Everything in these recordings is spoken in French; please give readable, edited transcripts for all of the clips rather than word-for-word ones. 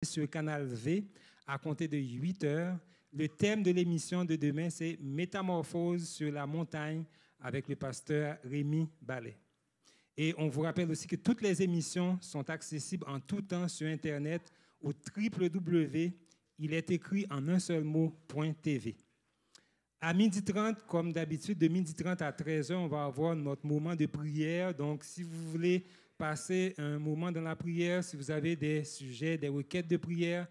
sur Canal V à compter de 8 heures. Le thème de l'émission de demain, c'est « Métamorphose sur la montagne » avec le pasteur Rémi Ballet. Et on vous rappelle aussi que toutes les émissions sont accessibles en tout temps sur Internet au www.ilétécrit-en-un-seul-mot.tv. À 12h30, comme d'habitude, de 12h30 à 13h, on va avoir notre moment de prière. Donc, si vous voulez passer un moment dans la prière, si vous avez des sujets, des requêtes de prière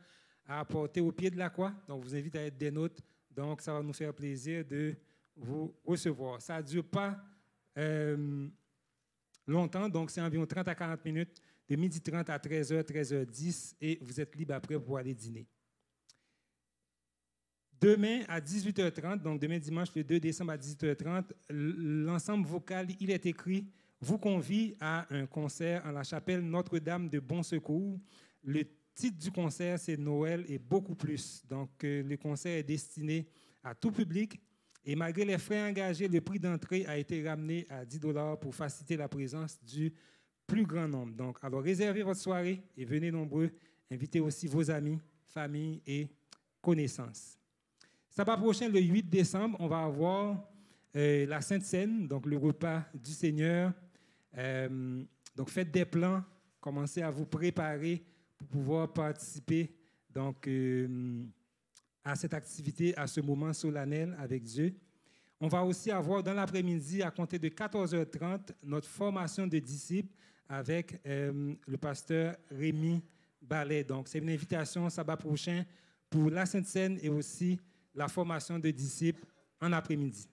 à apporter au pied de la croix, donc je vous invite à être des nôtres. Donc, ça va nous faire plaisir de vous recevoir. Ça ne dure pas longtemps, donc c'est environ 30 à 40 minutes, de 12h30 à 13h, 13h10, et vous êtes libre après pour aller dîner. Demain à 18h30, donc demain dimanche le 2 décembre à 18h30, l'ensemble vocal Il est écrit vous convie à un concert en la chapelle Notre-Dame de Bon Secours. Le titre du concert, c'est Noël et beaucoup plus. Donc, le concert est destiné à tout public. Et malgré les frais engagés, le prix d'entrée a été ramené à 10 $ pour faciliter la présence du plus grand nombre. Donc, alors, réservez votre soirée et venez nombreux. Invitez aussi vos amis, familles et connaissances. Sabbat prochain, le 8 décembre, on va avoir la Sainte Seine, donc le repas du Seigneur. Donc, faites des plans, commencez à vous préparer pour pouvoir participer donc, à cette activité, à ce moment solennel avec Dieu. On va aussi avoir dans l'après-midi, à compter de 14h30, notre formation de disciples avec le pasteur Rémi Ballet. Donc, c'est une invitation sabbat prochain pour la Sainte Seine et aussi la formation de disciples en après-midi.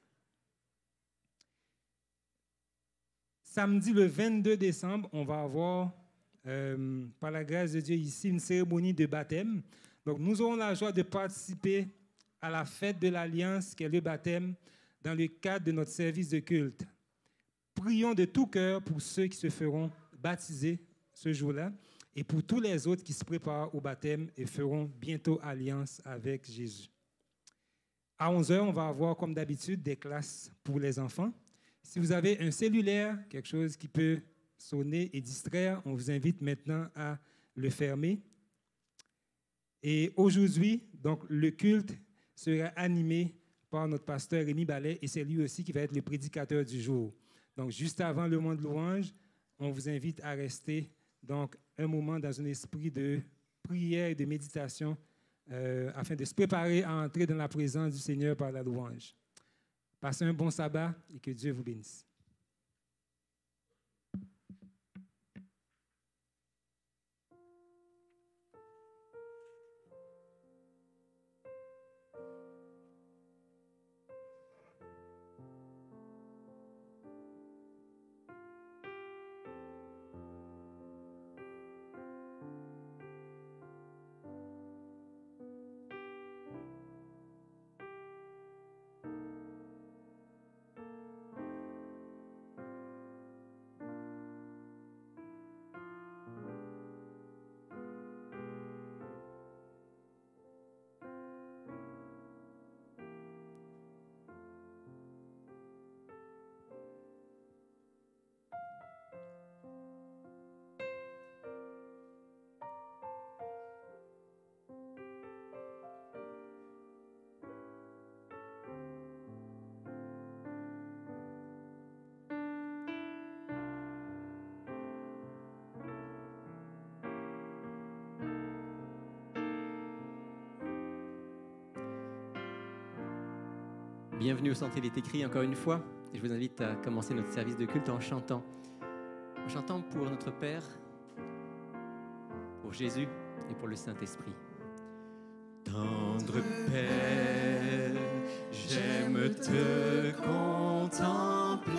Samedi, le 22 décembre, on va avoir, par la grâce de Dieu, ici, une cérémonie de baptême. Donc, nous aurons la joie de participer à la fête de l'Alliance, qui est le baptême, dans le cadre de notre service de culte. Prions de tout cœur pour ceux qui se feront baptiser ce jour-là et pour tous les autres qui se préparent au baptême et feront bientôt alliance avec Jésus. À 11h, on va avoir, comme d'habitude, des classes pour les enfants. Si vous avez un cellulaire, quelque chose qui peut sonner et distraire, on vous invite maintenant à le fermer. Et aujourd'hui, donc, le culte sera animé par notre pasteur Rémi Ballet et c'est lui aussi qui va être le prédicateur du jour. Donc, juste avant le moment de louange, on vous invite à rester donc, un moment dans un esprit de prière et de méditation afin de se préparer à entrer dans la présence du Seigneur par la louange. Passez un bon sabbat et que Dieu vous bénisse. Bienvenue au Centre Il est écrit encore une fois. Et je vous invite à commencer notre service de culte en chantant. En chantant pour notre Père, pour Jésus et pour le Saint-Esprit. Tendre Père, j'aime te contempler.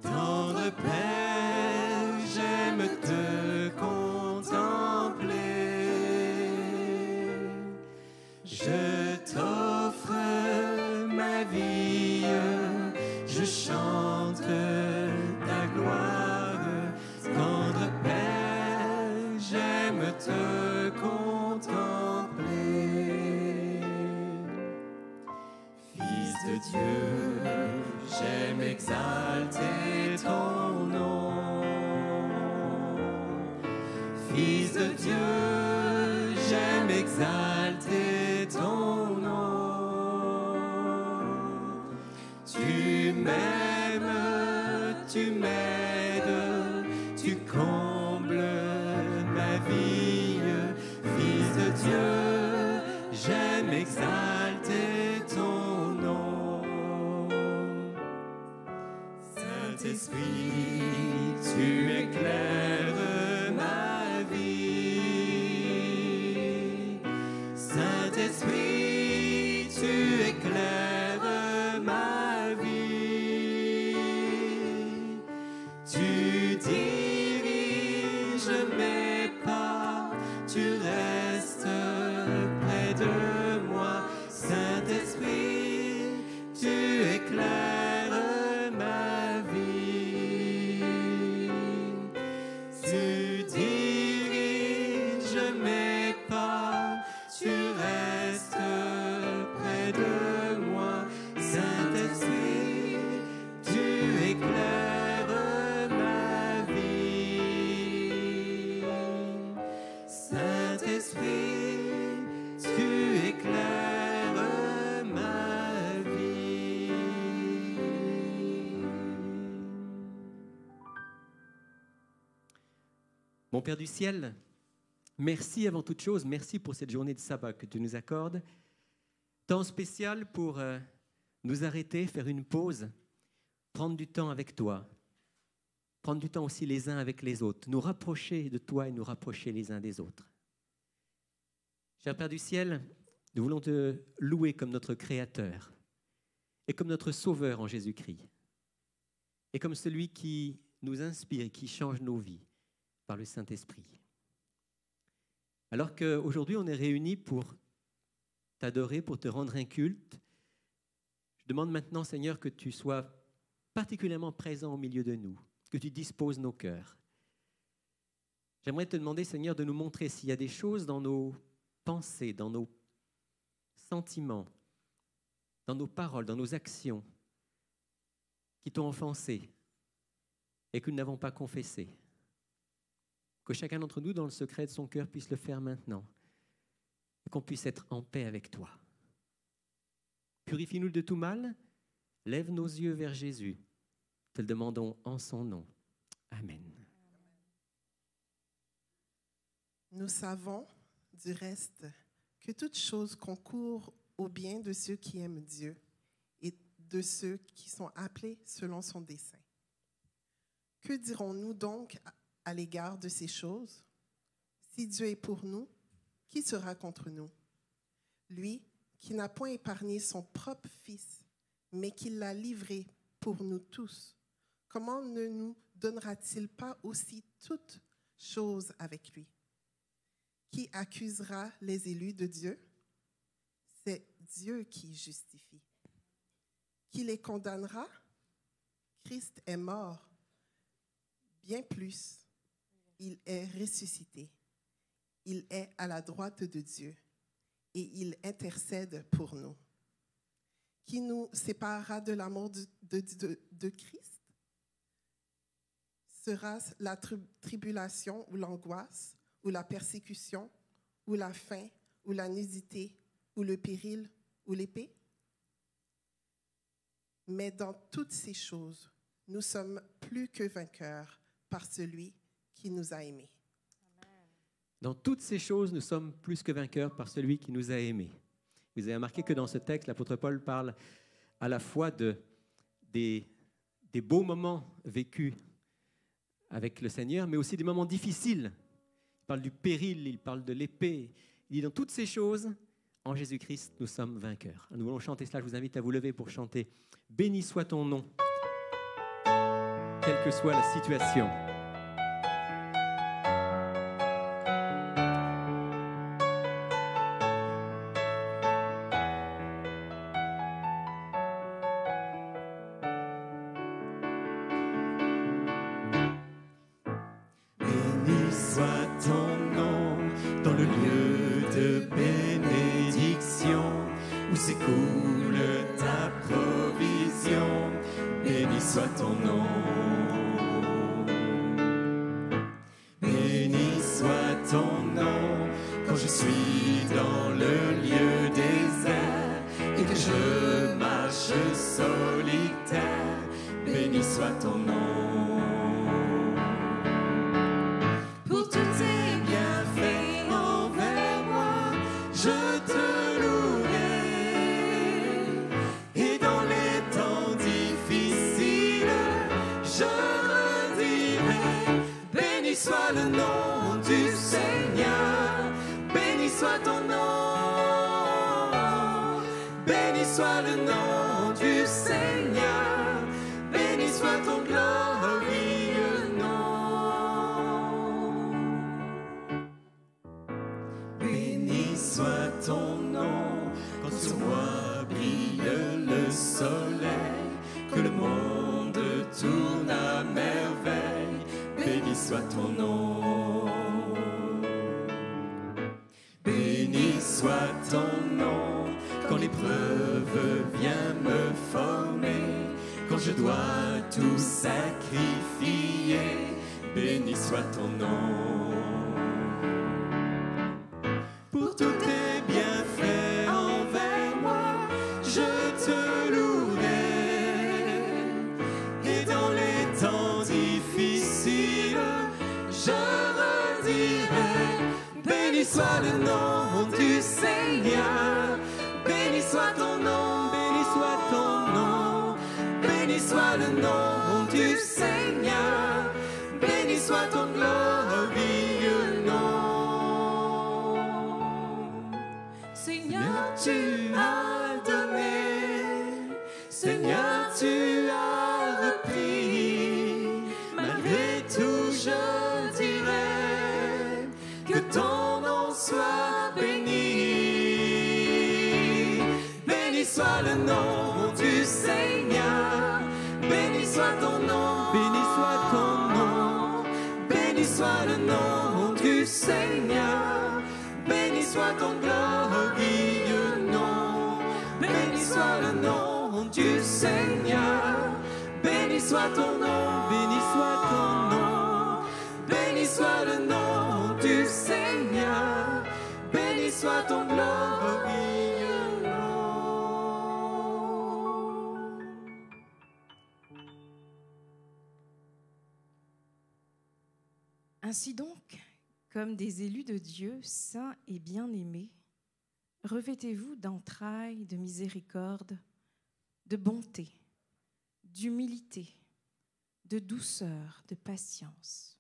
Tendre Père, j'aime te contempler. Je t'offre ma vie, je chante ta gloire. Tendre Père, j'aime te contempler. Fils de Dieu, j'aime exalter ton nom. Fils de Dieu, j'aime exalter ton nom. Tu m'aimes, tu m'aides, tu combles ma vie. Fils de Dieu, j'aime exalter ton nom. Saint-Esprit, tu éclaires ma vie. Saint-Esprit, tu éclaires ma vie. Tu diriges mes pas, tu restes près de moi. Saint-Esprit, tu éclaires ma vie. Tu diriges mes pas, tu restes près de moi. Saint-Esprit, tu éclaires ma vie. Saint-Esprit, tu éclaires ma vie. Mon Père du ciel, merci avant toute chose, merci pour cette journée de sabbat que tu nous accordes. Temps spécial pour nous arrêter, faire une pause, prendre du temps avec toi, prendre du temps aussi les uns avec les autres, nous rapprocher de toi et nous rapprocher les uns des autres. Cher Père du ciel, nous voulons te louer comme notre Créateur et comme notre Sauveur en Jésus-Christ et comme celui qui nous inspire et qui change nos vies par le Saint-Esprit. Alors qu'aujourd'hui on est réunis pour t'adorer, pour te rendre un culte, je demande maintenant, Seigneur, que tu sois particulièrement présent au milieu de nous, que tu disposes nos cœurs. J'aimerais te demander, Seigneur, de nous montrer s'il y a des choses dans nos pensées, dans nos sentiments, dans nos paroles, dans nos actions qui t'ont offensé et que nous n'avons pas confessé. Que chacun d'entre nous, dans le secret de son cœur, puisse le faire maintenant et qu'on puisse être en paix avec toi. Purifie-nous de tout mal, lève nos yeux vers Jésus. Te le demandons en son nom. Amen. Nous savons, du reste, que toute chose concourt au bien de ceux qui aiment Dieu et de ceux qui sont appelés selon son dessein. Que dirons-nous donc à l'égard de ces choses? Si Dieu est pour nous, qui sera contre nous? Lui qui n'a point épargné son propre Fils, mais qui l'a livré pour nous tous, comment ne nous donnera-t-il pas aussi toutes choses avec lui? Qui accusera les élus de Dieu? C'est Dieu qui justifie. Qui les condamnera? Christ est mort. Bien plus, il est ressuscité. Il est à la droite de Dieu et il intercède pour nous. Qui nous séparera de l'amour de Christ? Sera la tribulation ou l'angoisse, ou la persécution, ou la faim, ou la nudité, ou le péril, ou l'épée? Mais dans toutes ces choses, nous sommes plus que vainqueurs par celui qui nous a aimés. Dans toutes ces choses, nous sommes plus que vainqueurs par celui qui nous a aimés. Vous avez remarqué que dans ce texte, l'apôtre Paul parle à la fois des beaux moments vécus avec le Seigneur, mais aussi des moments difficiles. Il parle du péril, il parle de l'épée. Il dit dans toutes ces choses, en Jésus-Christ, nous sommes vainqueurs. Nous voulons chanter cela. Je vous invite à vous lever pour chanter « Béni soit ton nom », quelle que soit la situation. Soit ange solitaire, béni soit ton nom. Pour tous tes bienfaits envers moi, je te louerai. Et dans les temps difficiles, je redirai, béni soit le nom du Seigneur, béni soit ton nom, béni soit le nom du Seigneur, béni soit ton glorieux nom. Béni soit ton nom, quand sur moi brille le soleil, que le monde tourne à merveille, béni soit ton nom. Béni soit ton nom, quand l'épreuve vient me former, quand je dois tout sacrifier, béni soit ton nom. Pour tous tes bienfaits envers moi, je te louerai. Et dans les temps difficiles, je redirai, béni soit le nom du Seigneur, béni soit ton nom, béni soit ton nom, béni soit le nom du Seigneur, béni soit ton glorieux nom. Seigneur, tu as donné, Seigneur, tu as repris, malgré tout je dirais que ton nom soit béni. Béni soit le nom du Seigneur, béni soit ton nom, béni soit ton nom, béni soit le nom du Seigneur, béni soit ton glorieux nom, béni soit le nom du Seigneur, béni soit ton nom, béni soit ton nom, béni soit le nom du Seigneur, béni soit ton glorieux nom. Ainsi donc, comme des élus de Dieu, saints et bien-aimés, revêtez-vous d'entrailles, de miséricorde, de bonté, d'humilité, de douceur, de patience.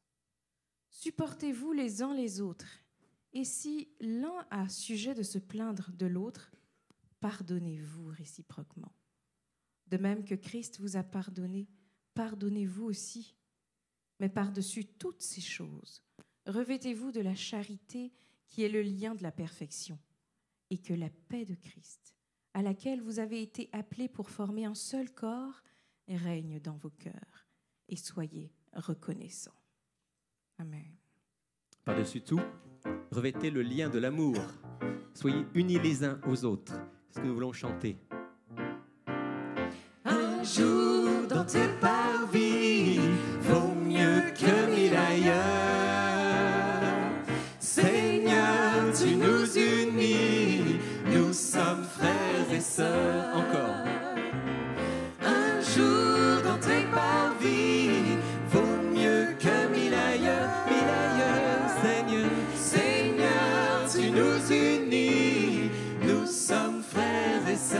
Supportez-vous les uns les autres, et si l'un a sujet de se plaindre de l'autre, pardonnez-vous réciproquement. De même que Christ vous a pardonné, pardonnez-vous aussi. Mais par-dessus toutes ces choses, revêtez-vous de la charité qui est le lien de la perfection, et que la paix de Christ, à laquelle vous avez été appelés pour former un seul corps, règne dans vos cœurs, et soyez reconnaissants. Amen. Par-dessus tout, revêtez le lien de l'amour. Soyez unis les uns aux autres. C'est ce que nous voulons chanter. Un jour dans tes parvis vaut mieux que 1000 ailleurs. Seigneur, tu nous unis, nous sommes frères et sœurs. Encore. Un jour dans tes parvis vaut mieux que 1000 ailleurs, 1000 ailleurs. Seigneur, Seigneur, tu nous unis, nous sommes frères et sœurs.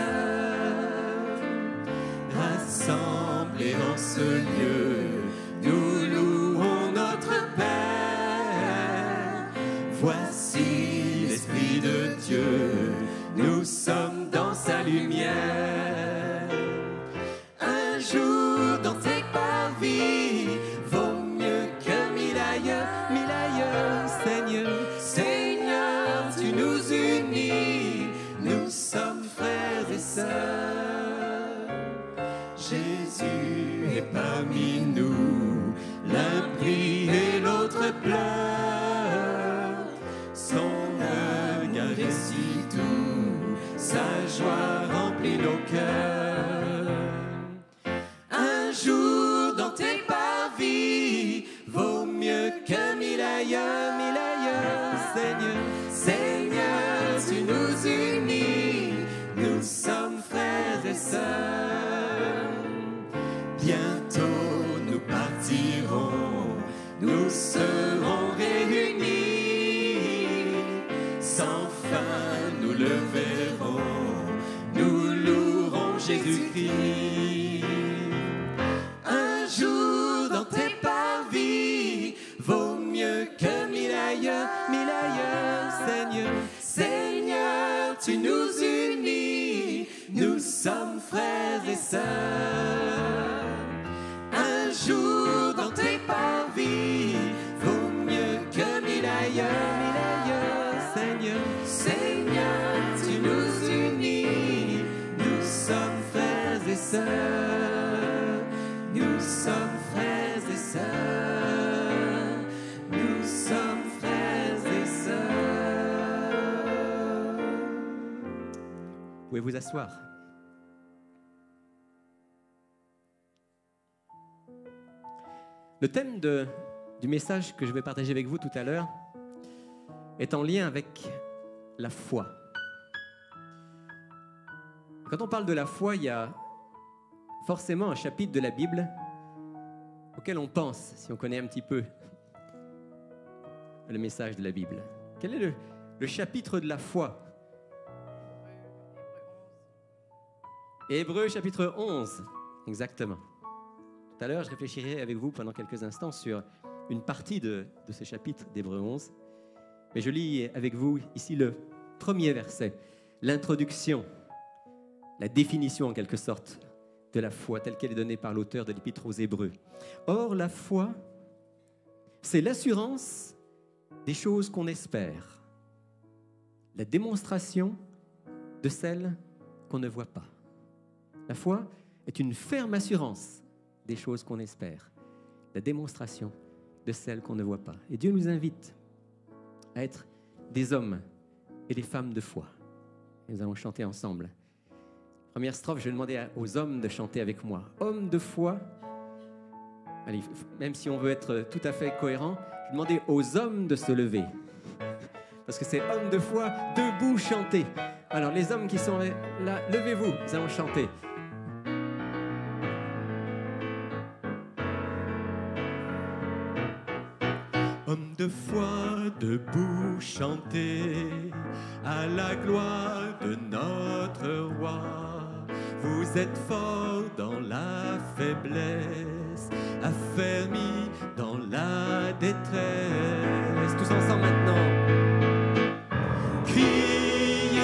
Rassemblés en ce lieu, nous louons notre Père. Voici l'Esprit de Dieu, nous sommes dans sa lumière. Un jour dans tes parvis vaut mieux que 1000 ailleurs, 1000 ailleurs. Seigneur, Seigneur, tu nous unis, nous sommes frères et sœurs. Jésus est parmi nous, l'un prie et l'autre pleure. Son regard est si doux, sa joie remplit nos cœurs. Un jour dans tes parvis vaut mieux que 1000 ailleurs, 1000 ailleurs. Seigneur, Seigneur, tu nous unis, nous sommes frères et sœurs. prie. Un jour dans tes parvis vaut mieux que mille ailleurs, Seigneur. Seigneur, tu nous unis, nous sommes frères et sœurs. Un jour dans tes parvis vaut mieux que mille ailleurs, Seigneur. Seigneur, tu nous unis, nous sommes frères et sœurs. Nous sommes frères et sœurs. Nous sommes frères et sœurs. Vous pouvez vous asseoir. Le thème du message que je vais partager avec vous tout à l'heure est en lien avec la foi. Quand on parle de la foi, il y a forcément un chapitre de la Bible auquel on pense, si on connaît un petit peu le message de la Bible. Quel est le chapitre de la foi? Hébreux chapitre 11, exactement. Tout à l'heure, je réfléchirai avec vous pendant quelques instants sur une partie de ce chapitre d'Hébreux 11. Mais je lis avec vous ici le premier verset, l'introduction, la définition en quelque sorte de la foi telle qu'elle est donnée par l'auteur de l'Épître aux Hébreux. Or, la foi, c'est l'assurance des choses qu'on espère, la démonstration de celles qu'on ne voit pas. La foi est une ferme assurance des choses qu'on espère, la démonstration de celles qu'on ne voit pas. Et Dieu nous invite à être des hommes et des femmes de foi. Et nous allons chanter ensemble. Première strophe, je vais demander aux hommes de chanter avec moi. Hommes de foi. Allez, même si on veut être tout à fait cohérent, je vais demander aux hommes de se lever. Parce que c'est hommes de foi, debout, chanter. Alors les hommes qui sont là, levez-vous, nous allons chanter. Hommes de foi, debout, chantez à la gloire de notre roi. Vous êtes forts dans la faiblesse, affermis dans la détresse. Tous ensemble maintenant. Criez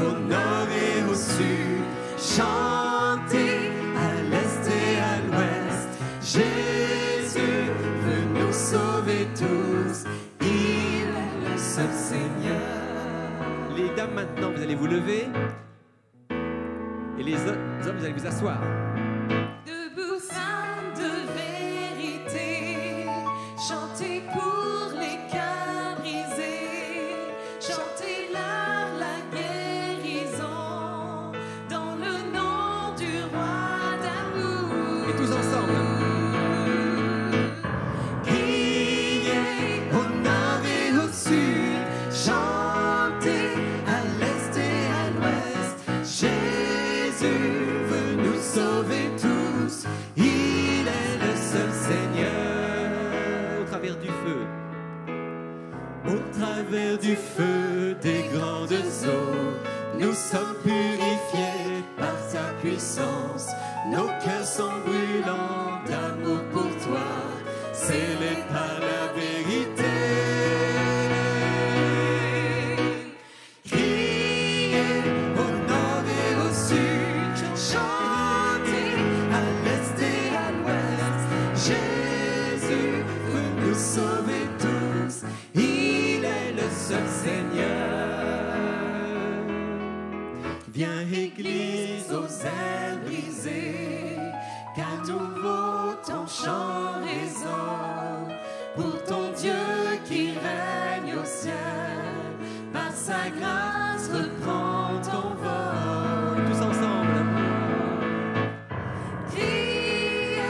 au nord et au sud, chantez à l'est et à l'ouest. Jésus veut nous sauver tous, il est le seul Seigneur. Les dames, maintenant, vous allez vous lever. Et les hommes, vous allez vous asseoir. Debout, saints de vérité, chantez pour les cœurs brisés, chantez-leur la guérison, dans le nom du roi d'amour. Et tous ensemble. Criez au nord et au sud, chantez à l'est et à l'ouest. Jésus veut nous sauver tous, il est le seul Seigneur. Au travers du feu. Au travers du feu des grandes eaux, nous sommes purifiés par ta puissance. Nos cœurs sont brûlants d'amour pour toi, scellés par la vérité. Criez au nord et au sud, chantez à l'est et à l'ouest. Jésus veut nous sauver tous, il est le seul Seigneur. Viens Église aux ailes brisées, qu'à nouveau ton chant résonne, pour ton Dieu qui règne au ciel, par sa grâce reprends ton vol. Tous ensemble. Criez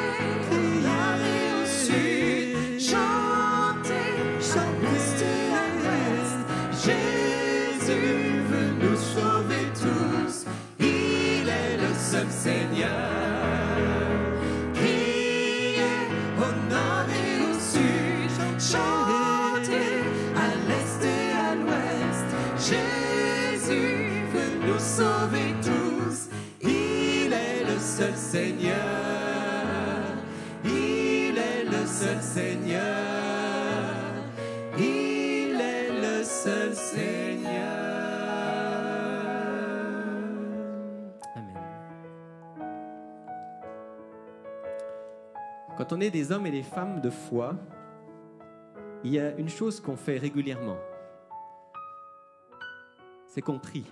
au nord et au sud, chantez à l'est et à l'ouest. Jésus veut nous sauver tous, il est le seul Seigneur. Criez au nord et au sud, chantez à l'est et à l'ouest. Jésus veut nous sauver tous, il est le seul Seigneur. Il est le seul Seigneur. Il est le seul Seigneur. Amen. Quand on est des hommes et des femmes de foi, il y a une chose qu'on fait régulièrement. C'est qu'on prie.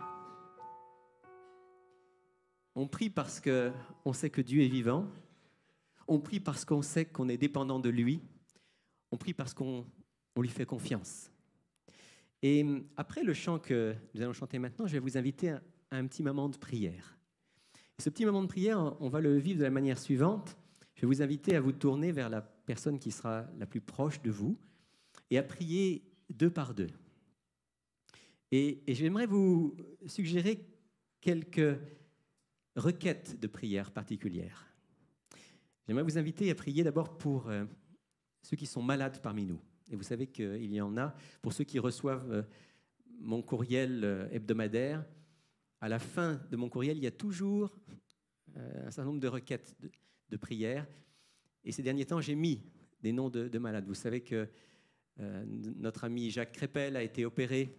On prie parce qu'on sait que Dieu est vivant. On prie parce qu'on sait qu'on est dépendant de lui. On prie parce qu'on lui fait confiance. Et après le chant que nous allons chanter maintenant, je vais vous inviter à un petit moment de prière. Et ce petit moment de prière, on va le vivre de la manière suivante. Je vais vous inviter à vous tourner vers la personne qui sera la plus proche de vous et à prier deux par deux. Et j'aimerais vous suggérer quelques requêtes de prière particulières. J'aimerais vous inviter à prier d'abord pour ceux qui sont malades parmi nous. Et vous savez qu'il y en a. Pour ceux qui reçoivent mon courriel hebdomadaire, à la fin de mon courriel, il y a toujours un certain nombre de requêtes de prière. Et ces derniers temps, j'ai mis des noms de malades. Vous savez que notre ami Jacques Crépel a été opéré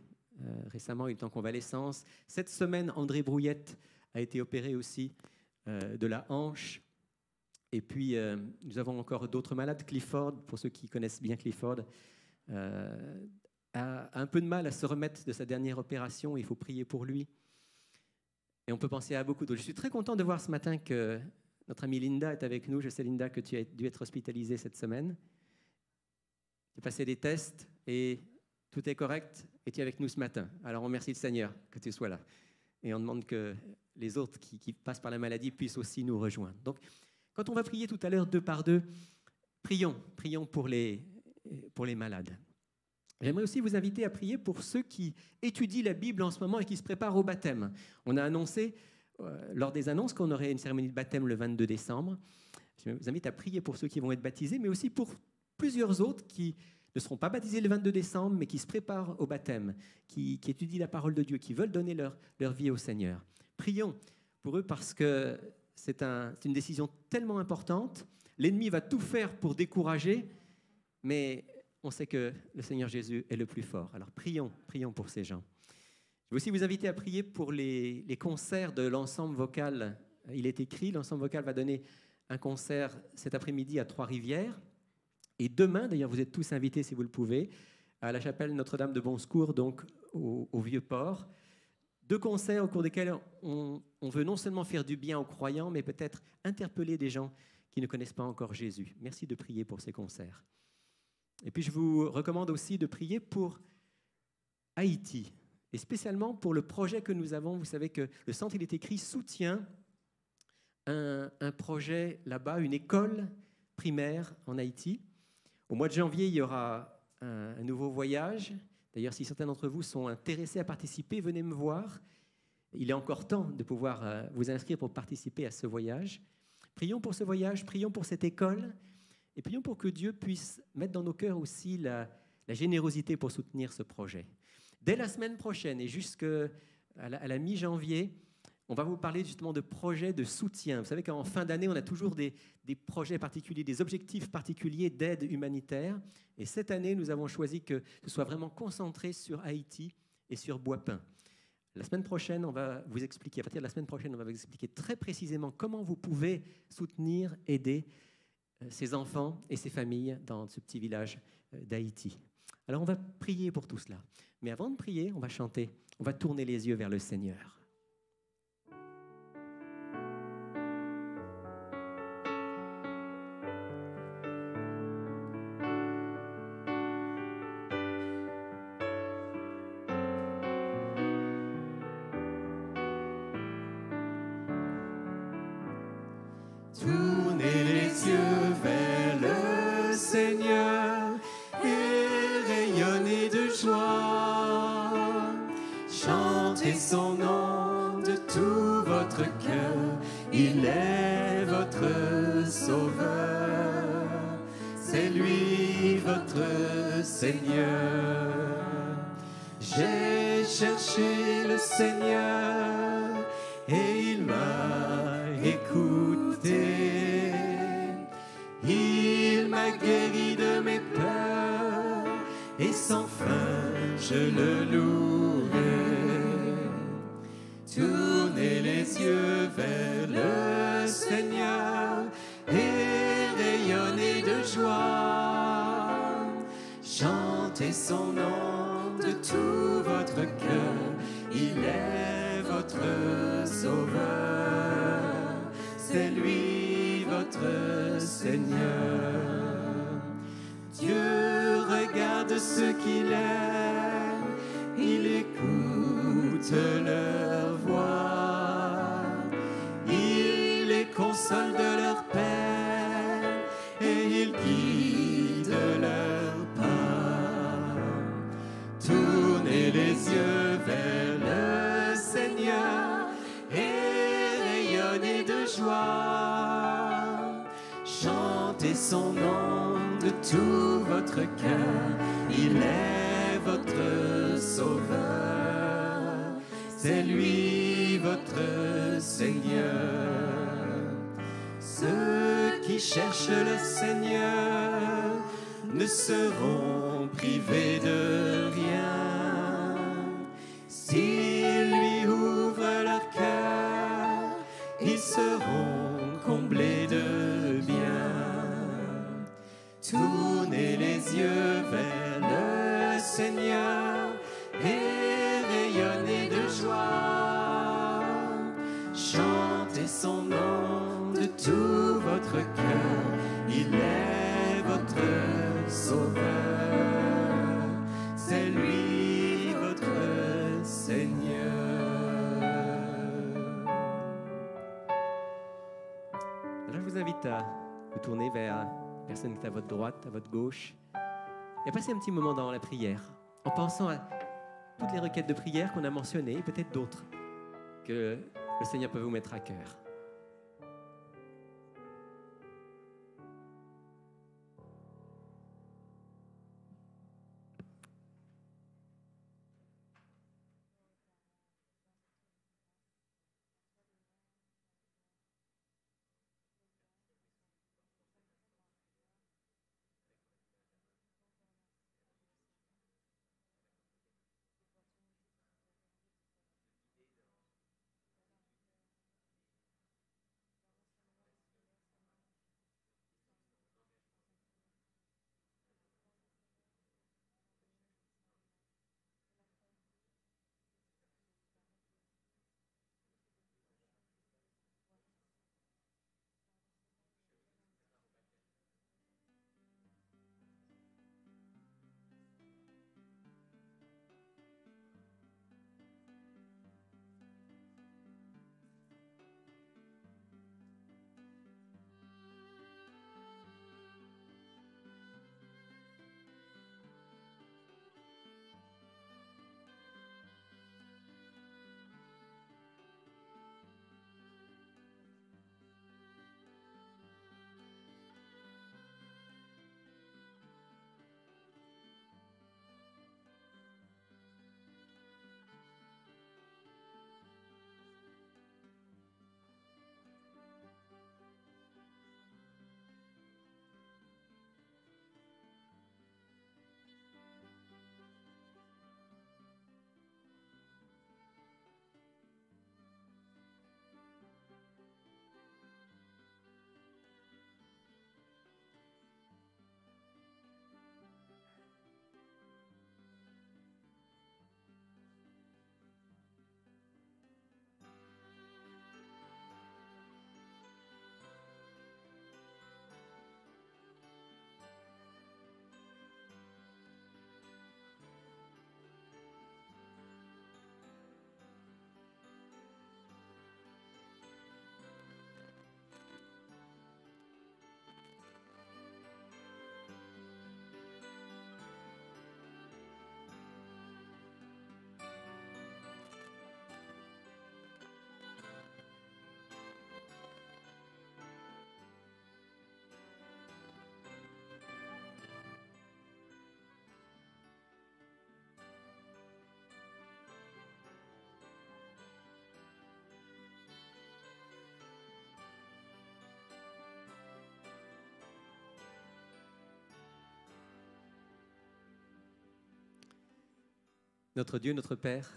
récemment, il est en convalescence. Cette semaine, André Brouillette a été opéré aussi de la hanche. Et puis, nous avons encore d'autres malades. Clifford, pour ceux qui connaissent bien Clifford, a un peu de mal à se remettre de sa dernière opération. Il faut prier pour lui. Et on peut penser à beaucoup d'autres. Je suis très content de voir ce matin que notre amie Linda est avec nous. Je sais, Linda, que tu as dû être hospitalisée cette semaine. Tu as passé des tests et tout est correct et tu es avec nous ce matin. Alors, on remercie le Seigneur que tu sois là. Et on demande que les autres qui passent par la maladie puissent aussi nous rejoindre. Donc, quand on va prier tout à l'heure deux par deux, prions pour les malades. J'aimerais aussi vous inviter à prier pour ceux qui étudient la Bible en ce moment et qui se préparent au baptême. On a annoncé, lors des annonces, qu'on aurait une cérémonie de baptême le 22 décembre. Je vous invite à prier pour ceux qui vont être baptisés, mais aussi pour plusieurs autres qui ne seront pas baptisés le 22 décembre, mais qui se préparent au baptême, qui étudient la parole de Dieu, qui veulent donner leur vie au Seigneur. Prions pour eux parce que c'est une décision tellement importante. L'ennemi va tout faire pour décourager, mais on sait que le Seigneur Jésus est le plus fort. Alors prions pour ces gens. Je vais aussi vous inviter à prier pour les concerts de l'ensemble vocal. Il est écrit, l'ensemble vocal va donner un concert cet après-midi à Trois-Rivières. Et demain, d'ailleurs, vous êtes tous invités, si vous le pouvez, à la chapelle Notre-Dame de Bon-Secours, donc au Vieux-Port. 2 concerts au cours desquels on veut non seulement faire du bien aux croyants, mais peut-être interpeller des gens qui ne connaissent pas encore Jésus. Merci de prier pour ces concerts. Et puis, je vous recommande aussi de prier pour Haïti, et spécialement pour le projet que nous avons. Vous savez que le Centre, il est écrit, soutient un projet là-bas, une école primaire en Haïti. Au mois de janvier, il y aura un nouveau voyage. D'ailleurs, si certains d'entre vous sont intéressés à participer, venez me voir. Il est encore temps de pouvoir vous inscrire pour participer à ce voyage. Prions pour ce voyage, prions pour cette école, et prions pour que Dieu puisse mettre dans nos cœurs aussi la générosité pour soutenir ce projet. Dès la semaine prochaine et jusqu'à la mi-janvier, on va vous parler justement de projets de soutien. Vous savez qu'en fin d'année, on a toujours des projets particuliers, des objectifs particuliers d'aide humanitaire. Et cette année, nous avons choisi que ce soit vraiment concentré sur Haïti et sur Bois-Pin. La semaine prochaine, on va vous expliquer, à partir de la semaine prochaine, on va vous expliquer très précisément comment vous pouvez soutenir, aider ces enfants et ces familles dans ce petit village d'Haïti. Alors, on va prier pour tout cela. Mais avant de prier, on va chanter, on va tourner les yeux vers le Seigneur. Tournez les yeux vers le Seigneur et rayonnez de joie. Chantez son nom de tout votre cœur. Il est votre sauveur. C'est lui votre Seigneur. J'ai cherché le Seigneur et il m'a écouté. guéri de mes peurs, et sans fin je le louerai. Tournez les yeux vers le Seigneur et rayonnez de joie. Chantez son nom de tout votre cœur, il est votre sauveur, c'est lui votre Seigneur. Dieu regarde ceux qu'il aime, il écoute leur voix, il les console de leur peine et il guide leur pas. Tournez les yeux vers le Seigneur et rayonnez de joie. Chantez son nom de tout votre cœur, il est votre sauveur, c'est lui votre Seigneur. Ceux qui cherchent le Seigneur ne seront privés de rien. S'ils lui ouvrent leur cœur, ils seront comblés de bien. Tournez les yeux vers le Seigneur et rayonnez de joie. Chantez son nom de tout votre cœur, il est votre sauveur, c'est lui votre Seigneur. Alors je vous invite à vous tourner vers la personne qui est à votre droite, à votre gauche, et à passer un petit moment dans la prière, en pensant à toutes les requêtes de prière qu'on a mentionnées, et peut-être d'autres que le Seigneur peut vous mettre à cœur. Notre Dieu, notre Père,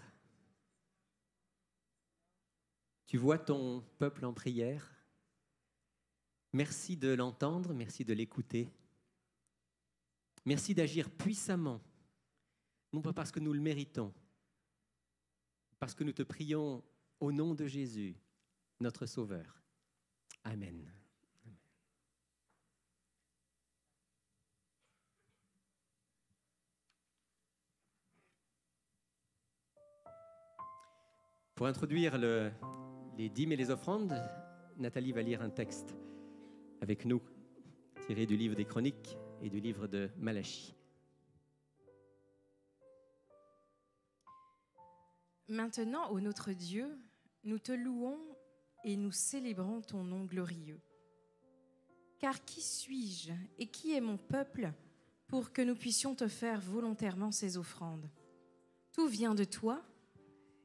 tu vois ton peuple en prière. Merci de l'entendre, merci de l'écouter. Merci d'agir puissamment, non pas parce que nous le méritons, parce que nous te prions au nom de Jésus, notre Sauveur. Amen. Pour introduire les dîmes et les offrandes, Nathalie va lire un texte avec nous, tiré du livre des Chroniques et du livre de Malachie. Maintenant, ô notre Dieu, nous te louons et nous célébrons ton nom glorieux. Car qui suis-je et qui est mon peuple pour que nous puissions te faire volontairement ces offrandes? Tout vient de toi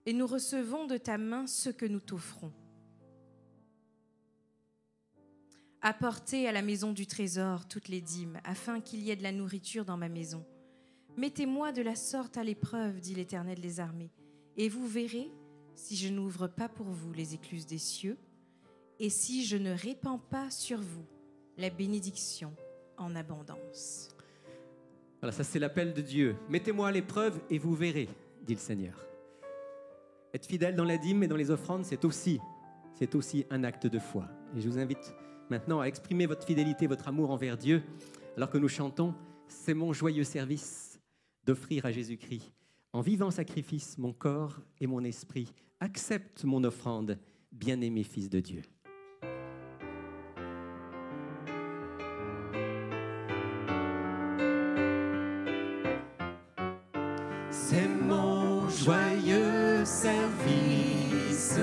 et nous recevons de ta main ce que nous t'offrons. Apportez à la maison du trésor toutes les dîmes, afin qu'il y ait de la nourriture dans ma maison. Mettez-moi de la sorte à l'épreuve, dit l'Éternel des armées, et vous verrez si je n'ouvre pas pour vous les écluses des cieux, et si je ne répands pas sur vous la bénédiction en abondance. Voilà, ça c'est l'appel de Dieu. Mettez-moi à l'épreuve et vous verrez, dit le Seigneur. Être fidèle dans la dîme et dans les offrandes, c'est aussi un acte de foi. Et je vous invite maintenant à exprimer votre fidélité, votre amour envers Dieu, alors que nous chantons « C'est mon joyeux service d'offrir à Jésus-Christ. En vivant sacrifice, mon corps et mon esprit, accepte mon offrande, bien-aimé Fils de Dieu. » C'est mon joyeux service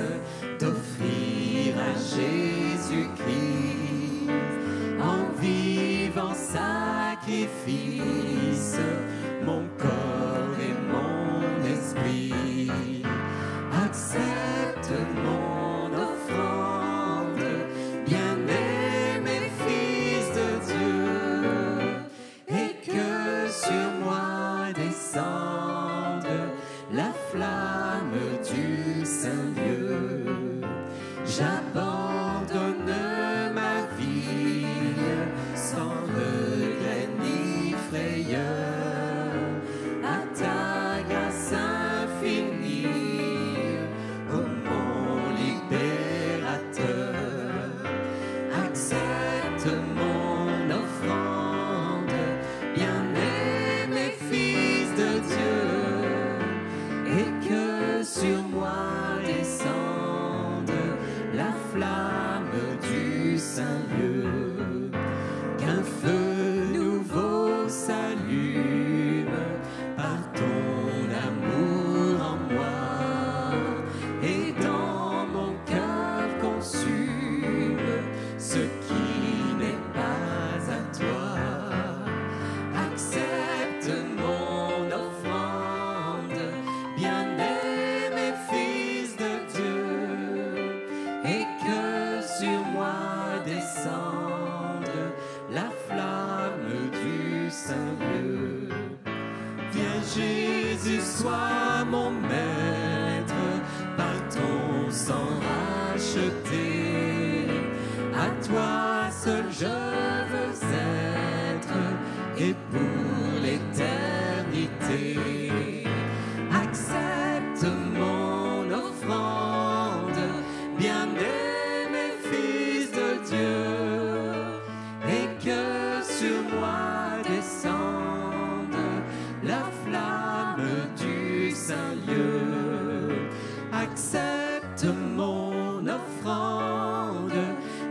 d'offrir à Jésus-Christ en vivant sacrifice mon corps et mon esprit. Accepte mon offrande, bien-aimé Fils de Dieu, et que sur moi descende la flamme du Saint-Lieu. J'abandonne ma vie sans regret ni frayeur à ta grâce infinie, ô mon libérateur. Accepte mon offrande, bien-aimé Fils de Dieu, et que sur moi descende la flamme du Saint-Lieu. Qu'un feu nouveau s'allume par ton amour en moi, et dans mon cœur consume ce qui n'est pas à toi. Accepte mon offrande, bien-aimé Fils de Dieu, et que sur moi descende la flamme du Saint-Lieu. Viens Jésus, sois mon maître, par ton sang racheté. À toi seul je veux être, et pour l'éternité. Accepte mon offrande, bien-aimé Fils de Dieu, et que sur moi descende la flamme du Saint-Lieu. Accepte mon offrande,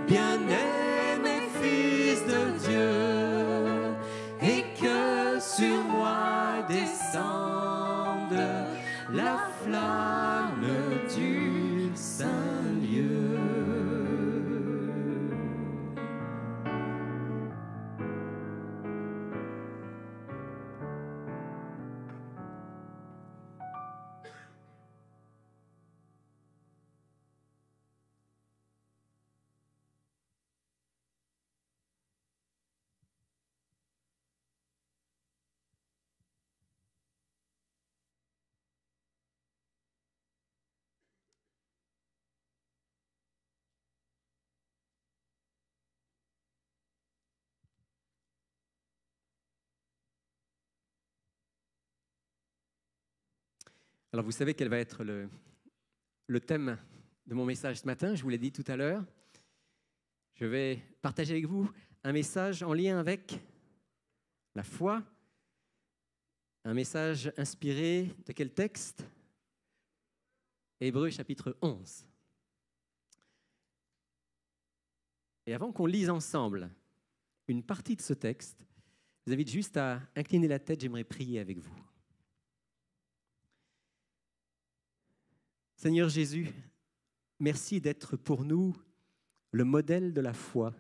bien-aimé Fils de Dieu, et que sur moi descende la flamme du Saint-Lieu. Alors vous savez quel va être le thème de mon message ce matin, je vous l'ai dit tout à l'heure. Je vais partager avec vous un message en lien avec la foi, un message inspiré de quel texte? Hébreux chapitre 11. Et avant qu'on lise ensemble une partie de ce texte, je vous invite juste à incliner la tête, j'aimerais prier avec vous. Seigneur Jésus, merci d'être pour nous le modèle de la foi,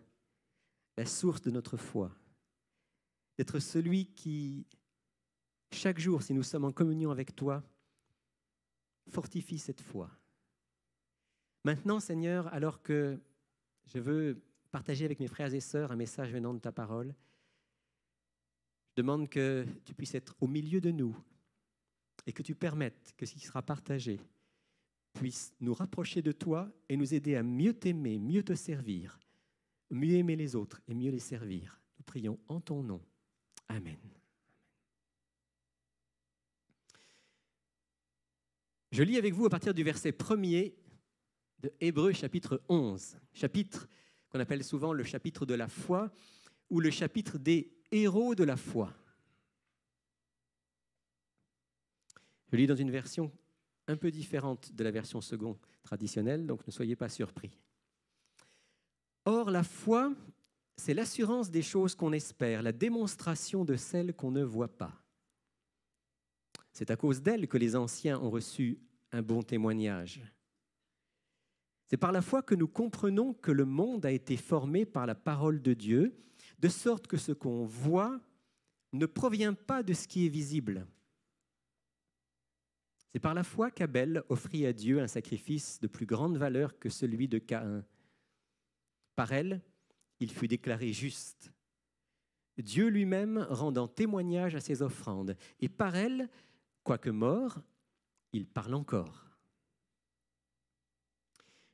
la source de notre foi, d'être celui qui, chaque jour, si nous sommes en communion avec toi, fortifie cette foi. Maintenant, Seigneur, alors que je veux partager avec mes frères et sœurs un message venant de ta parole, je demande que tu puisses être au milieu de nous et que tu permettes que ce qui sera partagé puisse nous rapprocher de toi et nous aider à mieux t'aimer, mieux te servir, mieux aimer les autres et mieux les servir. Nous prions en ton nom. Amen. Je lis avec vous à partir du verset 1er de Hébreux chapitre 11, chapitre qu'on appelle souvent le chapitre de la foi ou le chapitre des héros de la foi. Je lis dans une version un peu différente de la version seconde traditionnelle, donc ne soyez pas surpris. Or, la foi, c'est l'assurance des choses qu'on espère, la démonstration de celles qu'on ne voit pas. C'est à cause d'elle que les anciens ont reçu un bon témoignage. C'est par la foi que nous comprenons que le monde a été formé par la parole de Dieu, de sorte que ce qu'on voit ne provient pas de ce qui est visible. C'est par la foi qu'Abel offrit à Dieu un sacrifice de plus grande valeur que celui de Caïn. Par elle, il fut déclaré juste. Dieu lui-même rendant témoignage à ses offrandes. Et par elle, quoique mort, il parle encore.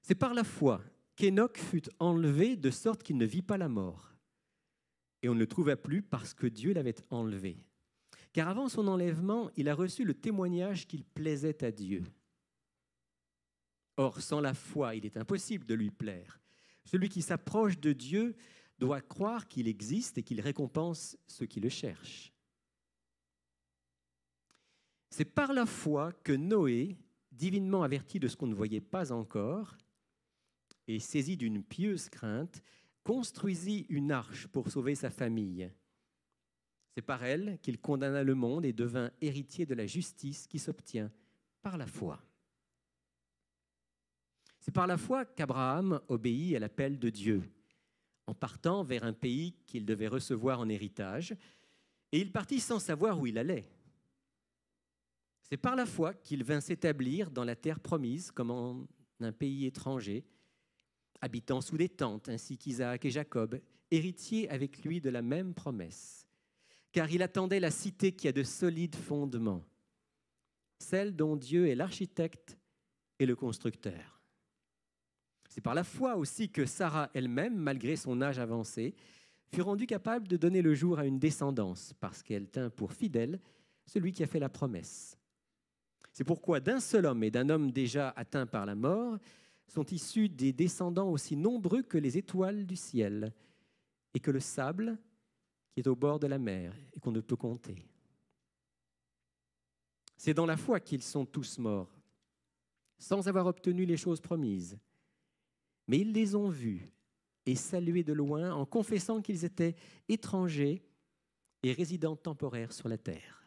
C'est par la foi qu'Hénoch fut enlevé de sorte qu'il ne vit pas la mort. Et on ne le trouva plus parce que Dieu l'avait enlevé. Car avant son enlèvement, il a reçu le témoignage qu'il plaisait à Dieu. Or, sans la foi, il est impossible de lui plaire. Celui qui s'approche de Dieu doit croire qu'il existe et qu'il récompense ceux qui le cherchent. C'est par la foi que Noé, divinement averti de ce qu'on ne voyait pas encore, et saisi d'une pieuse crainte, construisit une arche pour sauver sa famille. C'est par elle qu'il condamna le monde et devint héritier de la justice qui s'obtient par la foi. C'est par la foi qu'Abraham obéit à l'appel de Dieu, en partant vers un pays qu'il devait recevoir en héritage, et il partit sans savoir où il allait. C'est par la foi qu'il vint s'établir dans la terre promise comme en un pays étranger, habitant sous des tentes, ainsi qu'Isaac et Jacob, héritiers avec lui de la même promesse. Car il attendait la cité qui a de solides fondements, celle dont Dieu est l'architecte et le constructeur. C'est par la foi aussi que Sarah elle-même, malgré son âge avancé, fut rendue capable de donner le jour à une descendance, parce qu'elle tint pour fidèle celui qui a fait la promesse. C'est pourquoi d'un seul homme et d'un homme déjà atteint par la mort sont issus des descendants aussi nombreux que les étoiles du ciel et que le sable qui est au bord de la mer et qu'on ne peut compter. C'est dans la foi qu'ils sont tous morts, sans avoir obtenu les choses promises. Mais ils les ont vus et salués de loin en confessant qu'ils étaient étrangers et résidents temporaires sur la terre.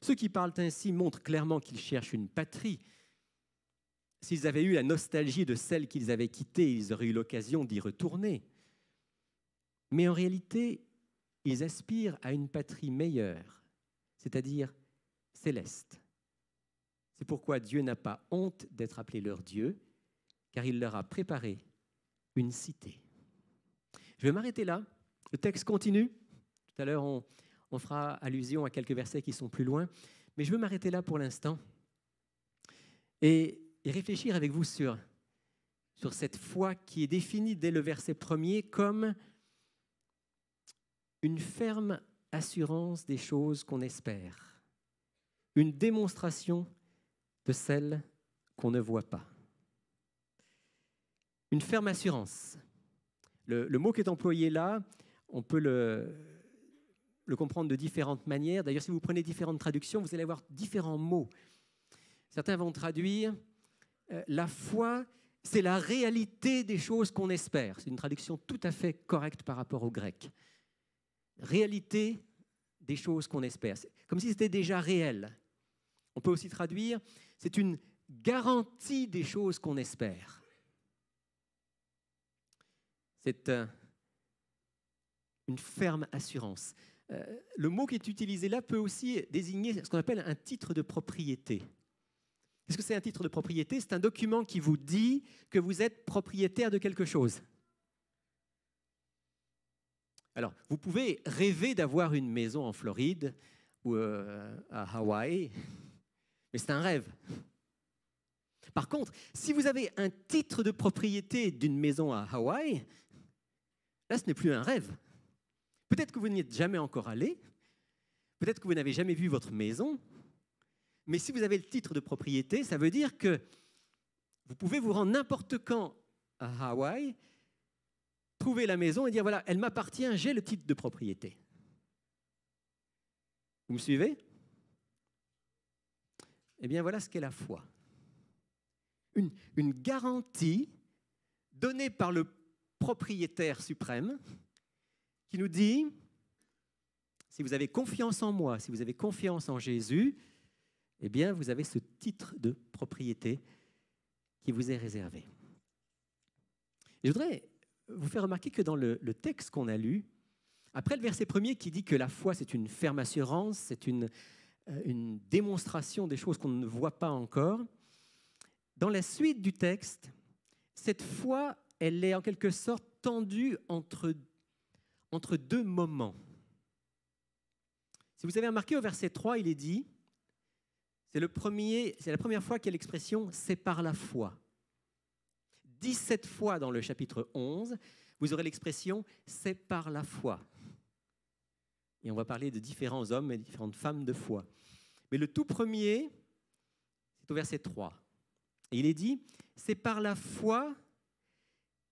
Ceux qui parlent ainsi montrent clairement qu'ils cherchent une patrie. S'ils avaient eu la nostalgie de celle qu'ils avaient quittée, ils auraient eu l'occasion d'y retourner. Mais en réalité, ils aspirent à une patrie meilleure, c'est-à-dire céleste. C'est pourquoi Dieu n'a pas honte d'être appelé leur Dieu, car il leur a préparé une cité. Je vais m'arrêter là. Le texte continue. Tout à l'heure, on fera allusion à quelques versets qui sont plus loin. Mais je veux m'arrêter là pour l'instant et réfléchir avec vous sur cette foi qui est définie dès le verset 1er comme une ferme assurance des choses qu'on espère, une démonstration de celle qu'on ne voit pas. Une ferme assurance. Le mot qui est employé là, on peut le comprendre de différentes manières. D'ailleurs, si vous prenez différentes traductions, vous allez avoir différents mots. Certains vont traduire la foi, c'est la réalité des choses qu'on espère. C'est une traduction tout à fait correcte par rapport au grec. Réalité des choses qu'on espère. C'est comme si c'était déjà réel. On peut aussi traduire, c'est une garantie des choses qu'on espère. C'est une ferme assurance. Le mot qui est utilisé là peut aussi désigner ce qu'on appelle un titre de propriété. Qu'est-ce que c'est un titre de propriété? C'est un document qui vous dit que vous êtes propriétaire de quelque chose. Alors, vous pouvez rêver d'avoir une maison en Floride ou à Hawaï, mais c'est un rêve. Par contre, si vous avez un titre de propriété d'une maison à Hawaï, là, ce n'est plus un rêve. Peut-être que vous n'y êtes jamais encore allé, peut-être que vous n'avez jamais vu votre maison, mais si vous avez le titre de propriété, ça veut dire que vous pouvez vous rendre n'importe quand à Hawaï, trouver la maison et dire, voilà, elle m'appartient, j'ai le titre de propriété. Vous me suivez? Eh bien, voilà ce qu'est la foi. Une garantie donnée par le propriétaire suprême qui nous dit, si vous avez confiance en moi, si vous avez confiance en Jésus, eh bien, vous avez ce titre de propriété qui vous est réservé. Et je voudrais vous faire remarquer que dans le texte qu'on a lu, après le verset 1er qui dit que la foi, c'est une ferme assurance, c'est une démonstration des choses qu'on ne voit pas encore, dans la suite du texte, cette foi, elle est en quelque sorte tendue entre deux moments. Si vous avez remarqué au verset 3, il est dit, c'est la première fois qu'il y a l'expression « c'est par la foi ». 17 fois dans le chapitre 11, vous aurez l'expression « c'est par la foi ». Et on va parler de différents hommes et différentes femmes de foi. Mais le tout premier, c'est au verset 3. Et il est dit « c'est par la foi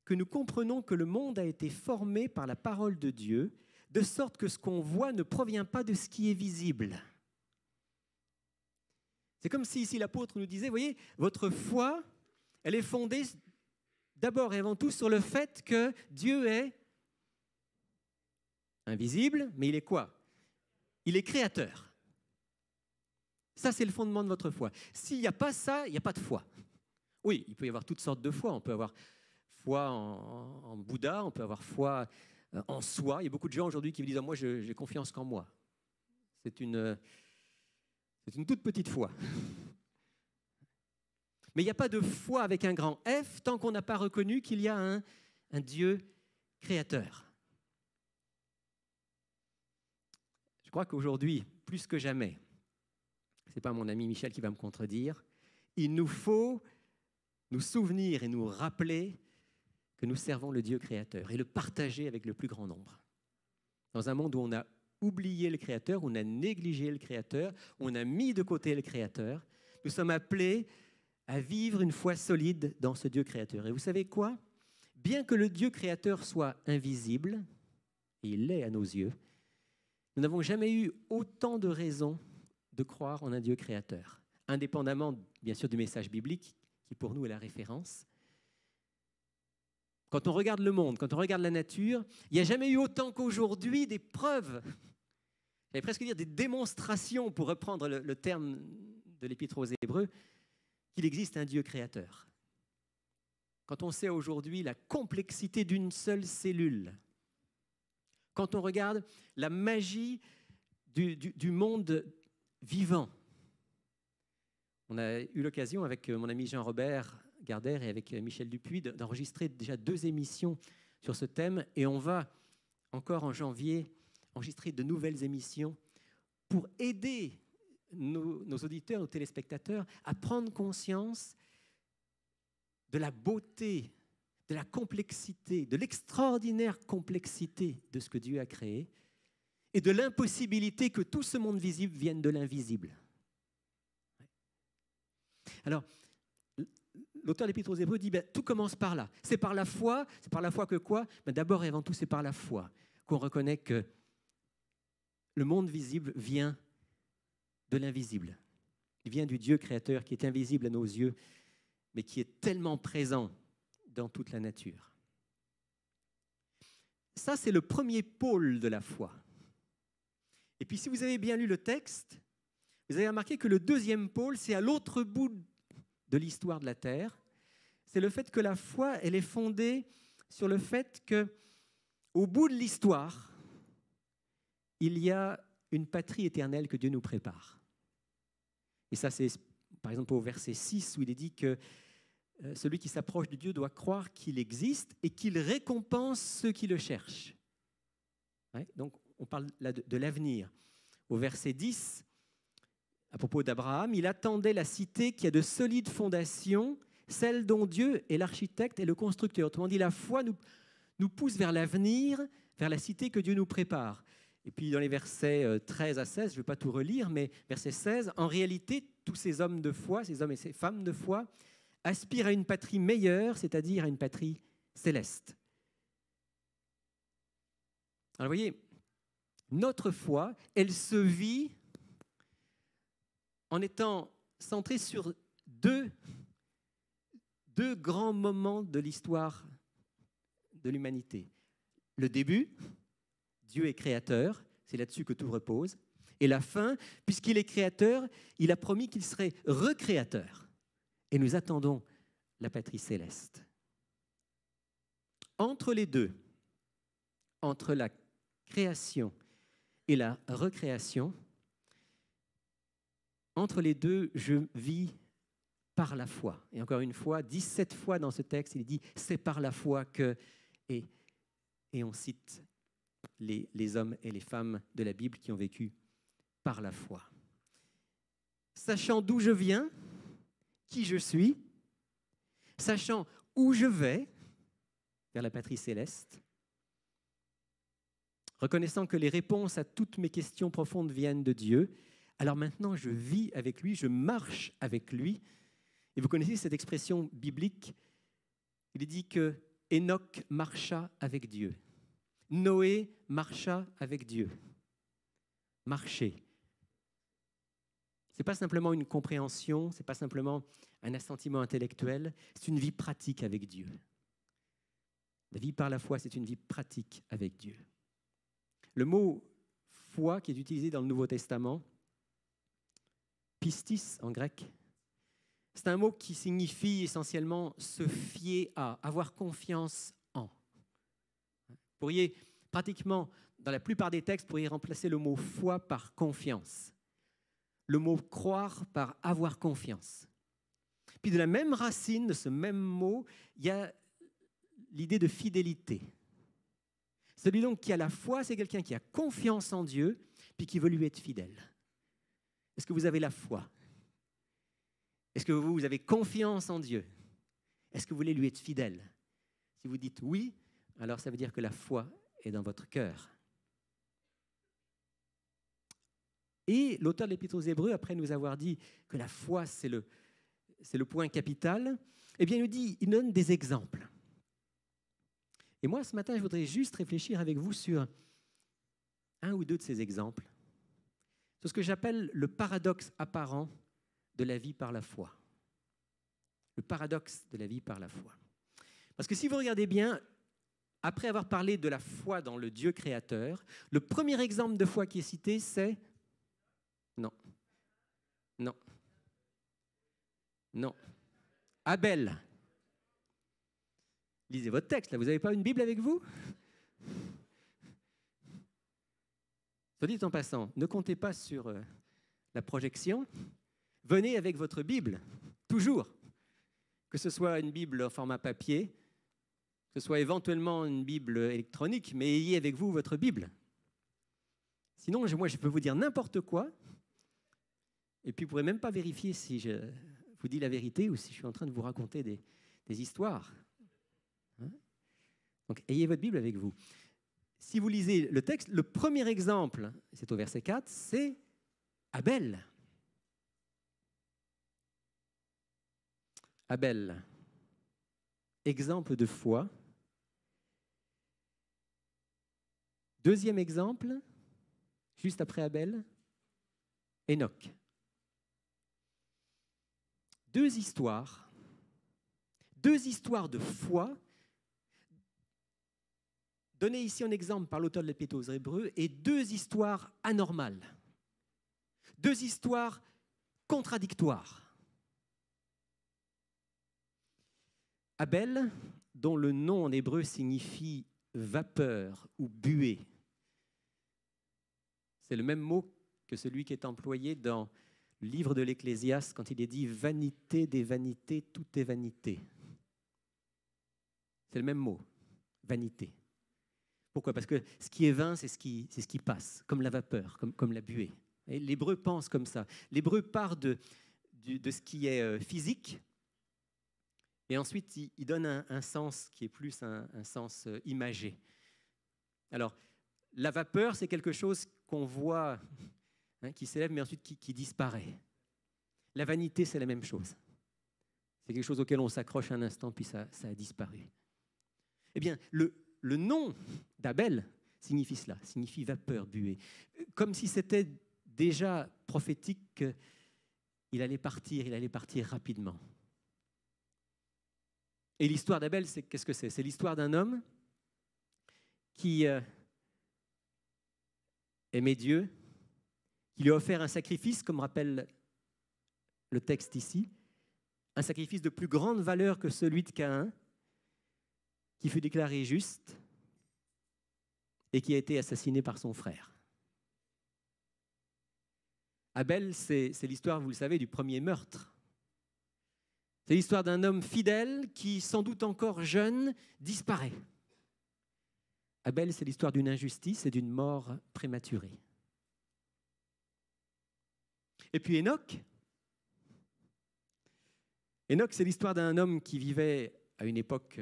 que nous comprenons que le monde a été formé par la parole de Dieu, de sorte que ce qu'on voit ne provient pas de ce qui est visible. » C'est comme si ici l'apôtre nous disait, voyez, votre foi, elle est fondée d'abord et avant tout sur le fait que Dieu est invisible, mais il est quoi? Il est créateur. Ça, c'est le fondement de votre foi. S'il n'y a pas ça, il n'y a pas de foi. Oui, il peut y avoir toutes sortes de foi. On peut avoir foi en Bouddha, on peut avoir foi en soi. Il y a beaucoup de gens aujourd'hui qui me disent « moi, j'ai confiance qu'en moi ». C'est une toute petite foi. Mais il n'y a pas de foi avec un grand F tant qu'on n'a pas reconnu qu'il y a un Dieu créateur. Je crois qu'aujourd'hui, plus que jamais, ce n'est pas mon ami Michel qui va me contredire, il nous faut nous souvenir et nous rappeler que nous servons le Dieu créateur et le partager avec le plus grand nombre. Dans un monde où on a oublié le Créateur, on a négligé le Créateur, on a mis de côté le Créateur. Nous sommes appelés à vivre une foi solide dans ce Dieu créateur. Et vous savez quoi? Bien que le Dieu créateur soit invisible, et il l'est à nos yeux, nous n'avons jamais eu autant de raisons de croire en un Dieu créateur, indépendamment, bien sûr, du message biblique, qui pour nous est la référence. Quand on regarde le monde, quand on regarde la nature, il n'y a jamais eu autant qu'aujourd'hui des preuves, j'allais presque dire des démonstrations, pour reprendre le terme de l'Épître aux Hébreux, qu'il existe un Dieu créateur. Quand on sait aujourd'hui la complexité d'une seule cellule, quand on regarde la magie du monde vivant. On a eu l'occasion avec mon ami Jean-Robert Gardère et avec Michel Dupuis d'enregistrer déjà 2 émissions sur ce thème et on va encore en janvier enregistrer de nouvelles émissions pour aider nos auditeurs, nos téléspectateurs à prendre conscience de la beauté, de la complexité, de l'extraordinaire complexité de ce que Dieu a créé et de l'impossibilité que tout ce monde visible vienne de l'invisible. Alors, l'auteur de l'Épître aux Hébreux dit, tout commence par là. C'est par la foi que quoi? D'abord et avant tout, c'est par la foi qu'on reconnaît que le monde visible vient de l'invisible. Il vient du Dieu créateur qui est invisible à nos yeux, mais qui est tellement présent dans toute la nature. Ça, c'est le premier pôle de la foi. Et puis, si vous avez bien lu le texte, vous avez remarqué que le deuxième pôle, c'est à l'autre bout de l'histoire de la Terre. C'est le fait que la foi, elle est fondée sur le fait qu'au bout de l'histoire, il y a une patrie éternelle que Dieu nous prépare. Et ça, c'est par exemple au verset 6 où il est dit que celui qui s'approche de Dieu doit croire qu'il existe et qu'il récompense ceux qui le cherchent. Ouais, donc, on parle là de l'avenir. Au verset 10, à propos d'Abraham, il attendait la cité qui a de solides fondations, celle dont Dieu est l'architecte et le constructeur. Autrement dit, la foi nous pousse vers l'avenir, vers la cité que Dieu nous prépare. Et puis dans les versets 13 à 16, je ne vais pas tout relire, mais verset 16, en réalité, tous ces hommes de foi, ces hommes et ces femmes de foi, aspirent à une patrie meilleure, c'est-à-dire à une patrie céleste. Alors vous voyez, notre foi, elle se vit en étant centrée sur deux grands moments de l'histoire de l'humanité. Le début, Dieu est créateur, c'est là-dessus que tout repose. Et la fin, puisqu'il est créateur, il a promis qu'il serait recréateur. Et nous attendons la patrie céleste. Entre les deux, entre la création et la recréation, entre les deux, je vis par la foi. Et encore une fois, 17 fois dans ce texte, il dit « c'est par la foi que… » et on cite les hommes et les femmes de la Bible qui ont vécu par la foi. Sachant d'où je viens, qui je suis, sachant où je vais, vers la patrie céleste, reconnaissant que les réponses à toutes mes questions profondes viennent de Dieu, alors maintenant je vis avec lui, je marche avec lui. Et vous connaissez cette expression biblique, il est dit que Enoch marcha avec Dieu. Noé marcha avec Dieu. Marcher. Ce n'est pas simplement une compréhension, ce n'est pas simplement un assentiment intellectuel, c'est une vie pratique avec Dieu. La vie par la foi, c'est une vie pratique avec Dieu. Le mot foi qui est utilisé dans le Nouveau Testament, pistis en grec, c'est un mot qui signifie essentiellement se fier à, avoir confiance en. Vous pourriez pratiquement, dans la plupart des textes, vous pourriez remplacer le mot foi par confiance. Le mot croire par avoir confiance. Puis de la même racine, de ce même mot, il y a l'idée de fidélité. Celui donc qui a la foi, c'est quelqu'un qui a confiance en Dieu, puis qui veut lui être fidèle. Est-ce que vous avez la foi? Est-ce que vous avez confiance en Dieu? Est-ce que vous voulez lui être fidèle? Si vous dites oui, alors ça veut dire que la foi est dans votre cœur. Et l'auteur de l'Épître aux Hébreux, après nous avoir dit que la foi, c'est le point capital, eh bien, il donne des exemples. Et moi, ce matin, je voudrais juste réfléchir avec vous sur un ou deux de ces exemples, sur ce que j'appelle le paradoxe apparent de la vie par la foi. Le paradoxe de la vie par la foi. Parce que si vous regardez bien, après avoir parlé de la foi dans le Dieu créateur, le premier exemple de foi qui est cité, c'est… Non. Abel. Lisez votre texte, là. Vous n'avez pas une Bible avec vous? Soit dit en passant, ne comptez pas sur la projection. Venez avec votre Bible, toujours. Que ce soit une Bible en format papier, que ce soit éventuellement une Bible électronique, mais ayez avec vous votre Bible. Sinon, moi, je peux vous dire n'importe quoi, et puis vous ne pourrez même pas vérifier si je vous dis la vérité ou si je suis en train de vous raconter des histoires. Hein? Donc, ayez votre Bible avec vous. Si vous lisez le texte, le premier exemple, c'est au verset 4, c'est Abel. Abel, exemple de foi. Deuxième exemple, juste après Abel, Enoch. Deux histoires de foi, données ici en exemple par l'auteur de l'Épître aux Hébreux, et deux histoires anormales, deux histoires contradictoires. Abel, dont le nom en hébreu signifie vapeur ou buée, c'est le même mot que celui qui est employé dans le livre de l'Ecclésiaste quand il est dit « vanité des vanités, tout est vanité ». C'est le même mot, vanité. Pourquoi? Parce que ce qui est vain, c'est ce qui passe, comme la vapeur, comme la buée. Et l'hébreu pense comme ça. L'hébreu part de ce qui est physique, et ensuite il donne un sens qui est plus un sens imagé. Alors, la vapeur, c'est quelque chose qu'on voit, qui s'élève, mais ensuite qui disparaît. La vanité, c'est la même chose. C'est quelque chose auquel on s'accroche un instant, puis ça a disparu. Eh bien, le nom d'Abel signifie cela, signifie vapeur, buée. Comme si c'était déjà prophétique qu'il allait partir rapidement. Et l'histoire d'Abel, qu'est-ce que c'est? C'est l'histoire d'un homme qui aimait Dieu, qui lui a offert un sacrifice, comme rappelle le texte ici, un sacrifice de plus grande valeur que celui de Caïn, qui fut déclaré juste et qui a été assassiné par son frère. Abel, c'est l'histoire, vous le savez, du premier meurtre. C'est l'histoire d'un homme fidèle qui, sans doute encore jeune, disparaît. Abel, c'est l'histoire d'une injustice et d'une mort prématurée. Et puis Enoch. Enoch, c'est l'histoire d'un homme qui vivait à une époque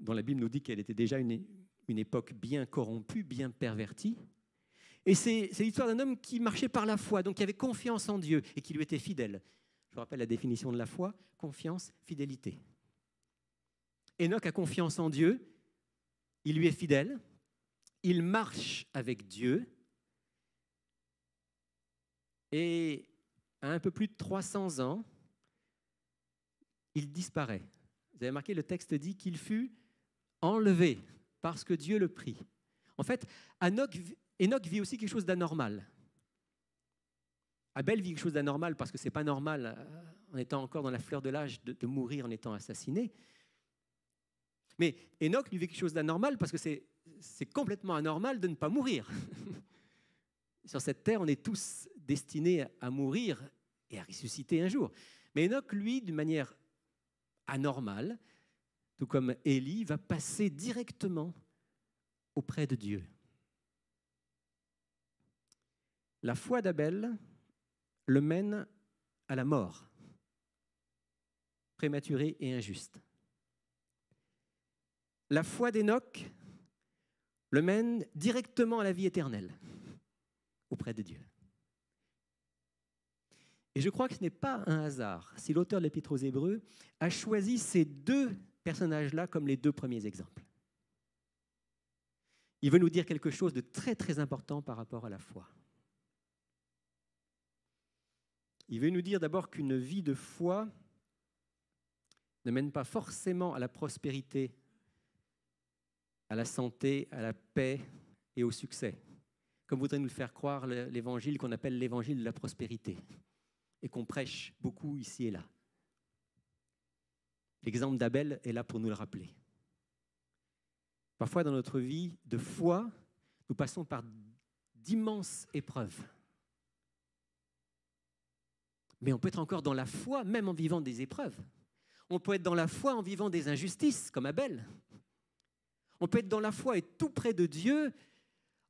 dont la Bible nous dit qu'elle était déjà une époque bien corrompue, bien pervertie. Et c'est l'histoire d'un homme qui marchait par la foi, donc qui avait confiance en Dieu et qui lui était fidèle. Je vous rappelle la définition de la foi, confiance, fidélité. Enoch a confiance en Dieu, il lui est fidèle, il marche avec Dieu, et à un peu plus de 300 ans, il disparaît. Vous avez remarqué, le texte dit qu'il fut enlevé parce que Dieu le prit. En fait, Enoch vit aussi quelque chose d'anormal. Abel vit quelque chose d'anormal parce que ce n'est pas normal, en étant encore dans la fleur de l'âge, de mourir en étant assassiné. Mais Enoch lui vit quelque chose d'anormal parce que c'est complètement anormal de ne pas mourir. Sur cette terre, on est tous destinés à mourir et à ressusciter un jour. Mais Enoch, lui, d'une manière anormale, tout comme Élie, va passer directement auprès de Dieu. La foi d'Abel le mène à la mort, prématurée et injuste. La foi d'Enoch le mène directement à la vie éternelle, auprès de Dieu. Et je crois que ce n'est pas un hasard si l'auteur de l'Épître aux Hébreux a choisi ces deux personnages-là comme les deux premiers exemples. Il veut nous dire quelque chose de très très important par rapport à la foi. Il veut nous dire d'abord qu'une vie de foi ne mène pas forcément à la prospérité, à la santé, à la paix et au succès, comme voudrait nous le faire croire l'évangile qu'on appelle l'évangile de la prospérité et qu'on prêche beaucoup ici et là. L'exemple d'Abel est là pour nous le rappeler. Parfois dans notre vie de foi, nous passons par d'immenses épreuves. Mais on peut être encore dans la foi, même en vivant des épreuves. On peut être dans la foi en vivant des injustices, comme Abel. On peut être dans la foi et tout près de Dieu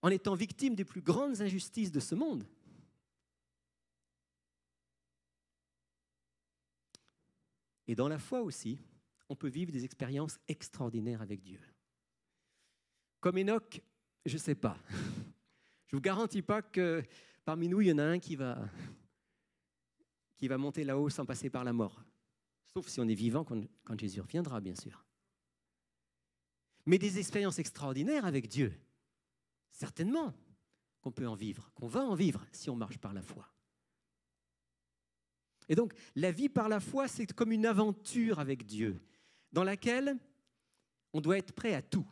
en étant victime des plus grandes injustices de ce monde. Et dans la foi aussi, on peut vivre des expériences extraordinaires avec Dieu. Comme Enoch, je ne sais pas. Je ne vous garantis pas que parmi nous, il y en a un qui va monter là-haut sans passer par la mort. Sauf si on est vivant quand Jésus reviendra, bien sûr. Mais des expériences extraordinaires avec Dieu, certainement qu'on peut en vivre, qu'on va en vivre si on marche par la foi. Et donc, la vie par la foi, c'est comme une aventure avec Dieu, dans laquelle on doit être prêt à tout.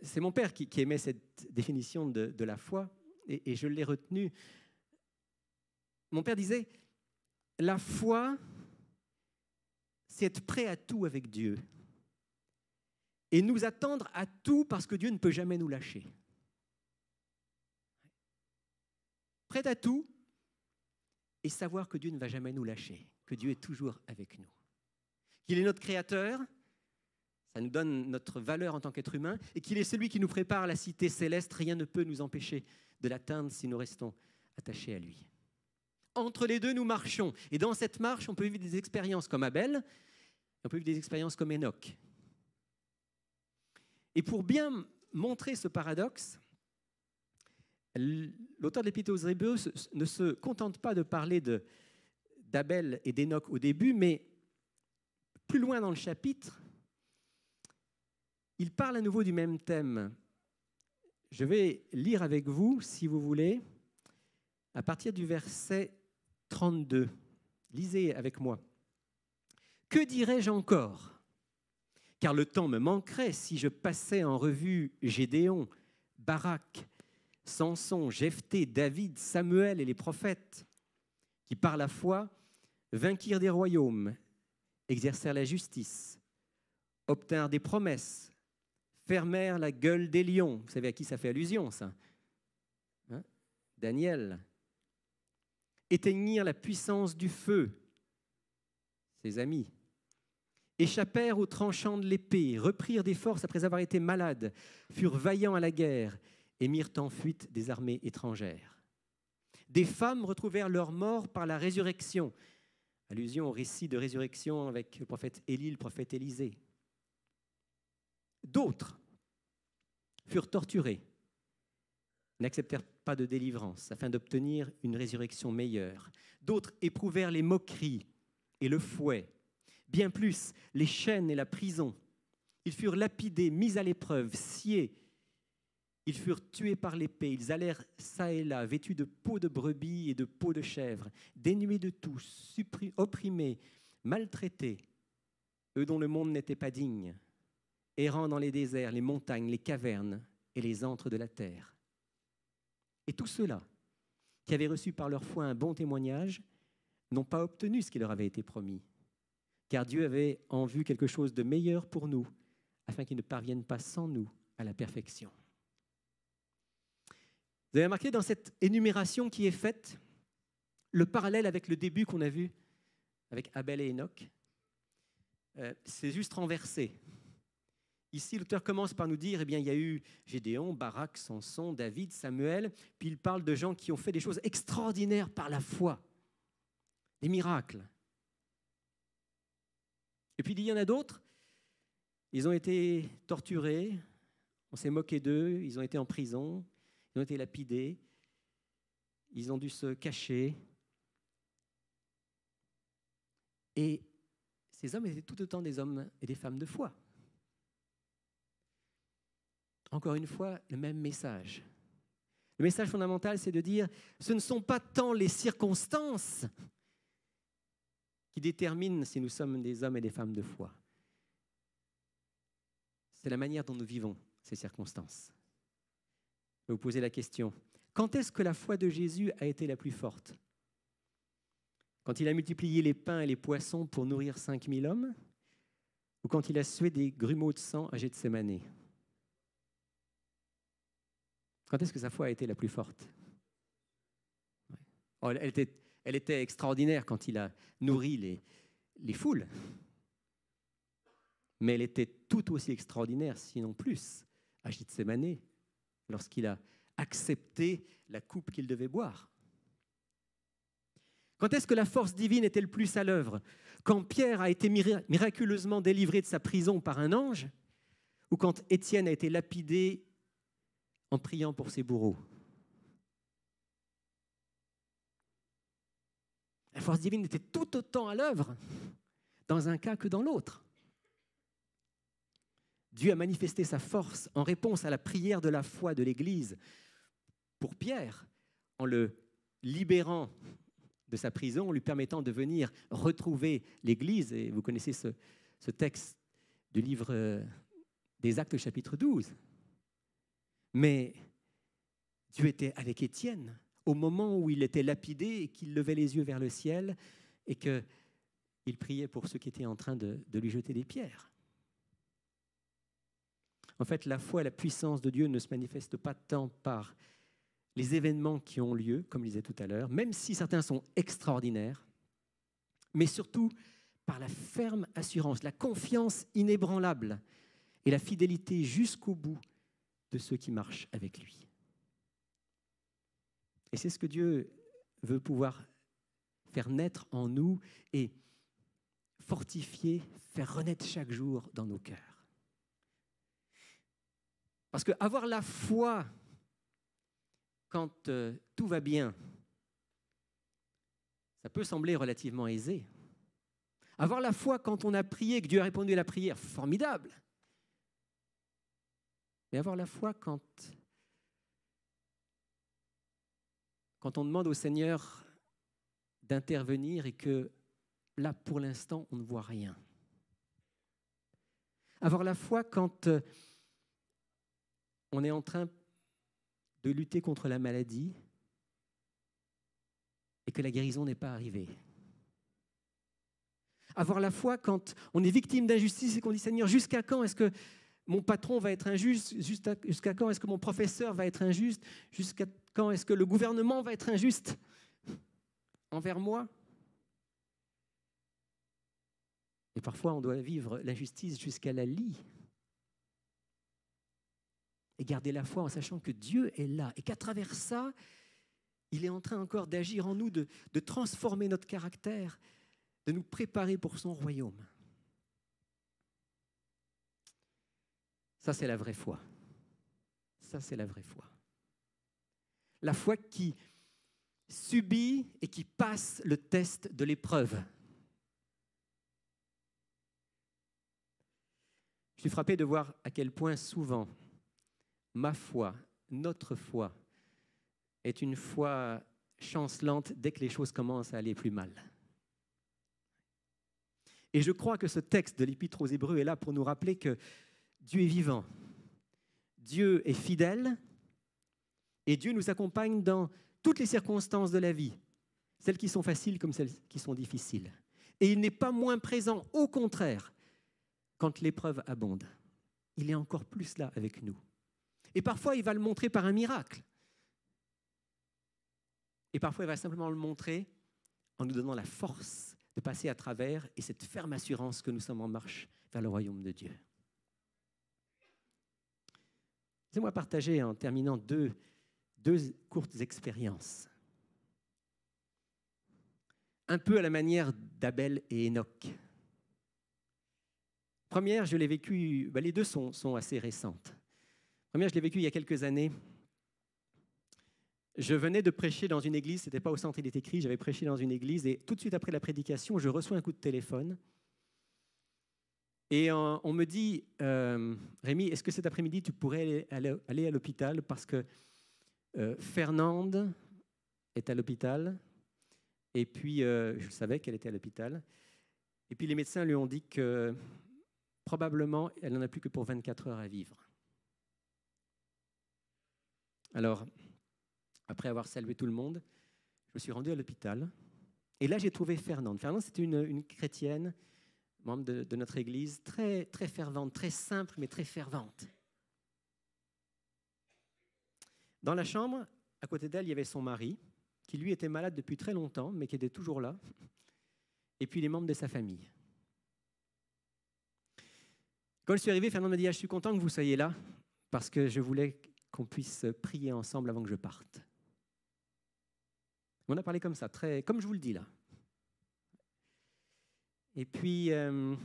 C'est mon père qui aimait cette définition de la foi, et je l'ai retenue. Mon père disait, la foi, c'est être prêt à tout avec Dieu, et nous attendre à tout parce que Dieu ne peut jamais nous lâcher. Prêt à tout, et savoir que Dieu ne va jamais nous lâcher, que Dieu est toujours avec nous. Qu'il est notre créateur, ça nous donne notre valeur en tant qu'être humain, et qu'il est celui qui nous prépare à la cité céleste, rien ne peut nous empêcher de l'atteindre si nous restons attachés à lui. Entre les deux, nous marchons, et dans cette marche, on peut vivre des expériences comme Abel, on peut vivre des expériences comme Enoch. Et pour bien montrer ce paradoxe, l'auteur de l'Épître aux Hébreux ne se contente pas de parler d'Abel et d'Enoch au début, mais plus loin dans le chapitre, il parle à nouveau du même thème. Je vais lire avec vous, si vous voulez, à partir du verset 32. Lisez avec moi. « Que dirais-je encore ? Car le temps me manquerait si je passais en revue Gédéon, Barak, Samson, Jephthé, David, Samuel et les prophètes, qui par la foi vainquirent des royaumes, exercèrent la justice, obtinrent des promesses, fermèrent la gueule des lions. » Vous savez à qui ça fait allusion, ça ? Hein ? Daniel. « Éteignirent la puissance du feu, » ses amis. « Échappèrent aux tranchants de l'épée, reprirent des forces après avoir été malades, furent vaillants à la guerre, et mirent en fuite des armées étrangères. Des femmes retrouvèrent leur mort par la résurrection. » Allusion au récit de résurrection avec le prophète Élie, le prophète Élisée. D'autres furent torturés, n'acceptèrent pas de délivrance afin d'obtenir une résurrection meilleure. D'autres éprouvèrent les moqueries et le fouet, bien plus les chaînes et la prison. Ils furent lapidés, mis à l'épreuve, sciés. Ils furent tués par l'épée, ils allèrent çà et là, vêtus de peaux de brebis et de peaux de chèvre, dénués de tout, opprimés, maltraités, eux dont le monde n'était pas digne, errant dans les déserts, les montagnes, les cavernes et les antres de la terre. Et tous ceux-là, qui avaient reçu par leur foi un bon témoignage, n'ont pas obtenu ce qui leur avait été promis, car Dieu avait en vue quelque chose de meilleur pour nous, afin qu'ils ne parviennent pas sans nous à la perfection. Vous avez remarqué dans cette énumération qui est faite, le parallèle avec le début qu'on a vu avec Abel et Enoch, c'est juste renversé. Ici, l'auteur commence par nous dire, eh bien, il y a eu Gédéon, Barak, Samson, David, Samuel, puis il parle de gens qui ont fait des choses extraordinaires par la foi, des miracles. Et puis il y en a d'autres, ils ont été torturés, on s'est moqué d'eux, ils ont été en prison, ils ont été lapidés, ils ont dû se cacher. Et ces hommes étaient tout autant des hommes et des femmes de foi. Encore une fois, le même message. Le message fondamental, c'est de dire, ce ne sont pas tant les circonstances qui déterminent si nous sommes des hommes et des femmes de foi. C'est la manière dont nous vivons ces circonstances. Je vais vous poser la question, quand est-ce que la foi de Jésus a été la plus forte ? Quand il a multiplié les pains et les poissons pour nourrir 5000 hommes, ou quand il a sué des grumeaux de sang à Gethsémanée ? Quand est-ce que sa foi a été la plus forte ? Oh, elle était extraordinaire quand il a nourri les foules. Mais elle était tout aussi extraordinaire, sinon plus, à Gethsémanée, lorsqu'il a accepté la coupe qu'il devait boire. Quand est-ce que la force divine était le plus à l'œuvre ? Quand Pierre a été miraculeusement délivré de sa prison par un ange, ou quand Étienne a été lapidé en priant pour ses bourreaux ? La force divine était tout autant à l'œuvre dans un cas que dans l'autre. Dieu a manifesté sa force en réponse à la prière de la foi de l'Église pour Pierre, en le libérant de sa prison, en lui permettant de venir retrouver l'Église. Et vous connaissez ce texte du livre des Actes, chapitre 12. Mais Dieu était avec Étienne au moment où il était lapidé et qu'il levait les yeux vers le ciel et qu'il priait pour ceux qui étaient en train de lui jeter des pierres. En fait, la foi et la puissance de Dieu ne se manifestent pas tant par les événements qui ont lieu, comme je disais tout à l'heure, même si certains sont extraordinaires, mais surtout par la ferme assurance, la confiance inébranlable et la fidélité jusqu'au bout de ceux qui marchent avec lui. Et c'est ce que Dieu veut pouvoir faire naître en nous et fortifier, faire renaître chaque jour dans nos cœurs. Parce qu'avoir la foi quand tout va bien, ça peut sembler relativement aisé. Avoir la foi quand on a prié, que Dieu a répondu à la prière, formidable. Mais avoir la foi quand on demande au Seigneur d'intervenir et que là, pour l'instant, on ne voit rien. Avoir la foi quand on est en train de lutter contre la maladie et que la guérison n'est pas arrivée. Avoir la foi quand on est victime d'injustice et qu'on dit « Seigneur, jusqu'à quand est-ce que mon patron va être injuste? Jusqu'à quand est-ce que mon professeur va être injuste? Jusqu'à quand est-ce que le gouvernement va être injuste envers moi ?» Et parfois, on doit vivre l'injustice jusqu'à la lie. Et garder la foi en sachant que Dieu est là et qu'à travers ça, il est en train encore d'agir en nous, de transformer notre caractère, de nous préparer pour son royaume. Ça, c'est la vraie foi. Ça, c'est la vraie foi. La foi qui subit et qui passe le test de l'épreuve. Je suis frappé de voir à quel point souvent ma foi, notre foi, est une foi chancelante dès que les choses commencent à aller plus mal. Et je crois que ce texte de l'Épître aux Hébreux est là pour nous rappeler que Dieu est vivant, Dieu est fidèle, et Dieu nous accompagne dans toutes les circonstances de la vie, celles qui sont faciles comme celles qui sont difficiles. Et il n'est pas moins présent, au contraire, quand l'épreuve abonde. Il est encore plus là avec nous. Et parfois, il va le montrer par un miracle. Et parfois, il va simplement le montrer en nous donnant la force de passer à travers et cette ferme assurance que nous sommes en marche vers le royaume de Dieu. Laissez-moi partager en terminant deux courtes expériences. Un peu à la manière d'Abel et Enoch. Première, je l'ai vécue, les deux sont assez récentes. Première, je l'ai vécue il y a quelques années. Je venais de prêcher dans une église, ce n'était pas au centre, il était écrit, j'avais prêché dans une église et tout de suite après la prédication, je reçois un coup de téléphone et on me dit « Rémi, est-ce que cet après-midi tu pourrais aller à l'hôpital parce que Fernande est à l'hôpital ?» Et puis, je savais qu'elle était à l'hôpital. Et puis les médecins lui ont dit que probablement, elle n'en a plus que pour 24 heures à vivre. Alors, après avoir salué tout le monde, je me suis rendu à l'hôpital. Et là, j'ai trouvé Fernande. Fernande, c'était une chrétienne, membre de notre église, très, très fervente, très simple, mais très fervente. Dans la chambre, à côté d'elle, il y avait son mari, qui lui était malade depuis très longtemps, mais qui était toujours là. Et puis les membres de sa famille. Quand je suis arrivé, Fernande m'a dit « Je suis content que vous soyez là, parce que je voulais qu'on puisse prier ensemble avant que je parte. » On a parlé comme ça, très, comme je vous le dis là. Et puis, on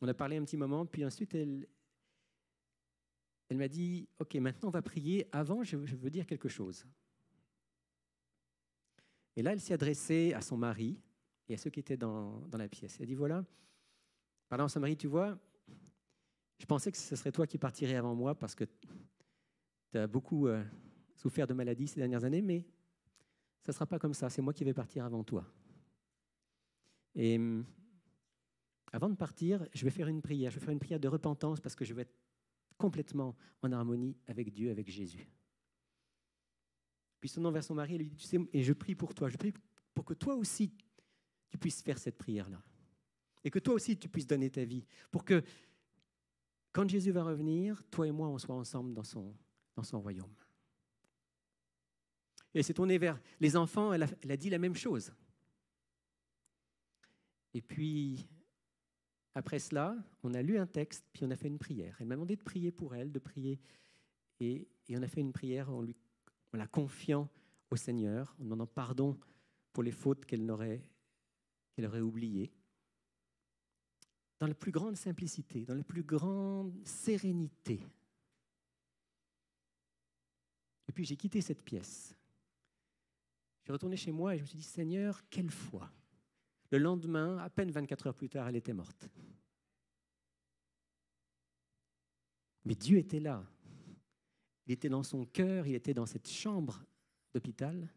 a parlé un petit moment, puis ensuite, elle m'a dit « Ok, maintenant on va prier. Avant, je veux dire quelque chose. » Et là, elle s'est adressée à son mari et à ceux qui étaient dans la pièce. Elle a dit, voilà, parlant à son mari, tu vois, je pensais que ce serait toi qui partirais avant moi parce que tu as beaucoup souffert de maladie ces dernières années, mais ça ne sera pas comme ça, c'est moi qui vais partir avant toi. Et avant de partir, je vais faire une prière. Je vais faire une prière de repentance parce que je vais être complètement en harmonie avec Dieu, avec Jésus. Puis son nom vers son mari, elle lui dit, tu sais, et je prie pour toi, je prie pour que toi aussi, tu puisses faire cette prière-là. Et que toi aussi, tu puisses donner ta vie. Pour que, quand Jésus va revenir, toi et moi, on soit ensemble dans son royaume. Et elle s'est tournée vers les enfants, elle a dit la même chose. Et puis, après cela, on a lu un texte, puis on a fait une prière. Elle m'a demandé de prier pour elle, de prier. Et on a fait une prière en la confiant au Seigneur, en demandant pardon pour les fautes qu'elle aurait oubliées. Dans la plus grande simplicité, dans la plus grande sérénité. Et puis j'ai quitté cette pièce. Je suis retourné chez moi et je me suis dit, Seigneur, quelle foi! Le lendemain, à peine 24 heures plus tard, elle était morte. Mais Dieu était là. Il était dans son cœur, il était dans cette chambre d'hôpital.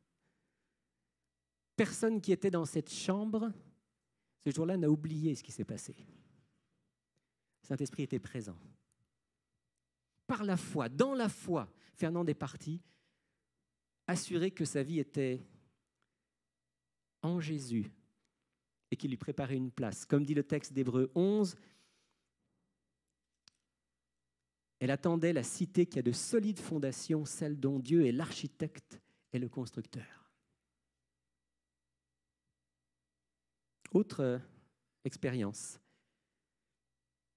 Personne qui était dans cette chambre, ce jour-là, n'a oublié ce qui s'est passé. Le Saint-Esprit était présent. Par la foi, dans la foi, Fernande est parti, assuré que sa vie était en Jésus et qu'il lui préparait une place. Comme dit le texte d'Hébreux 11, elle attendait la cité qui a de solides fondations, celle dont Dieu est l'architecte et le constructeur. Autre expérience,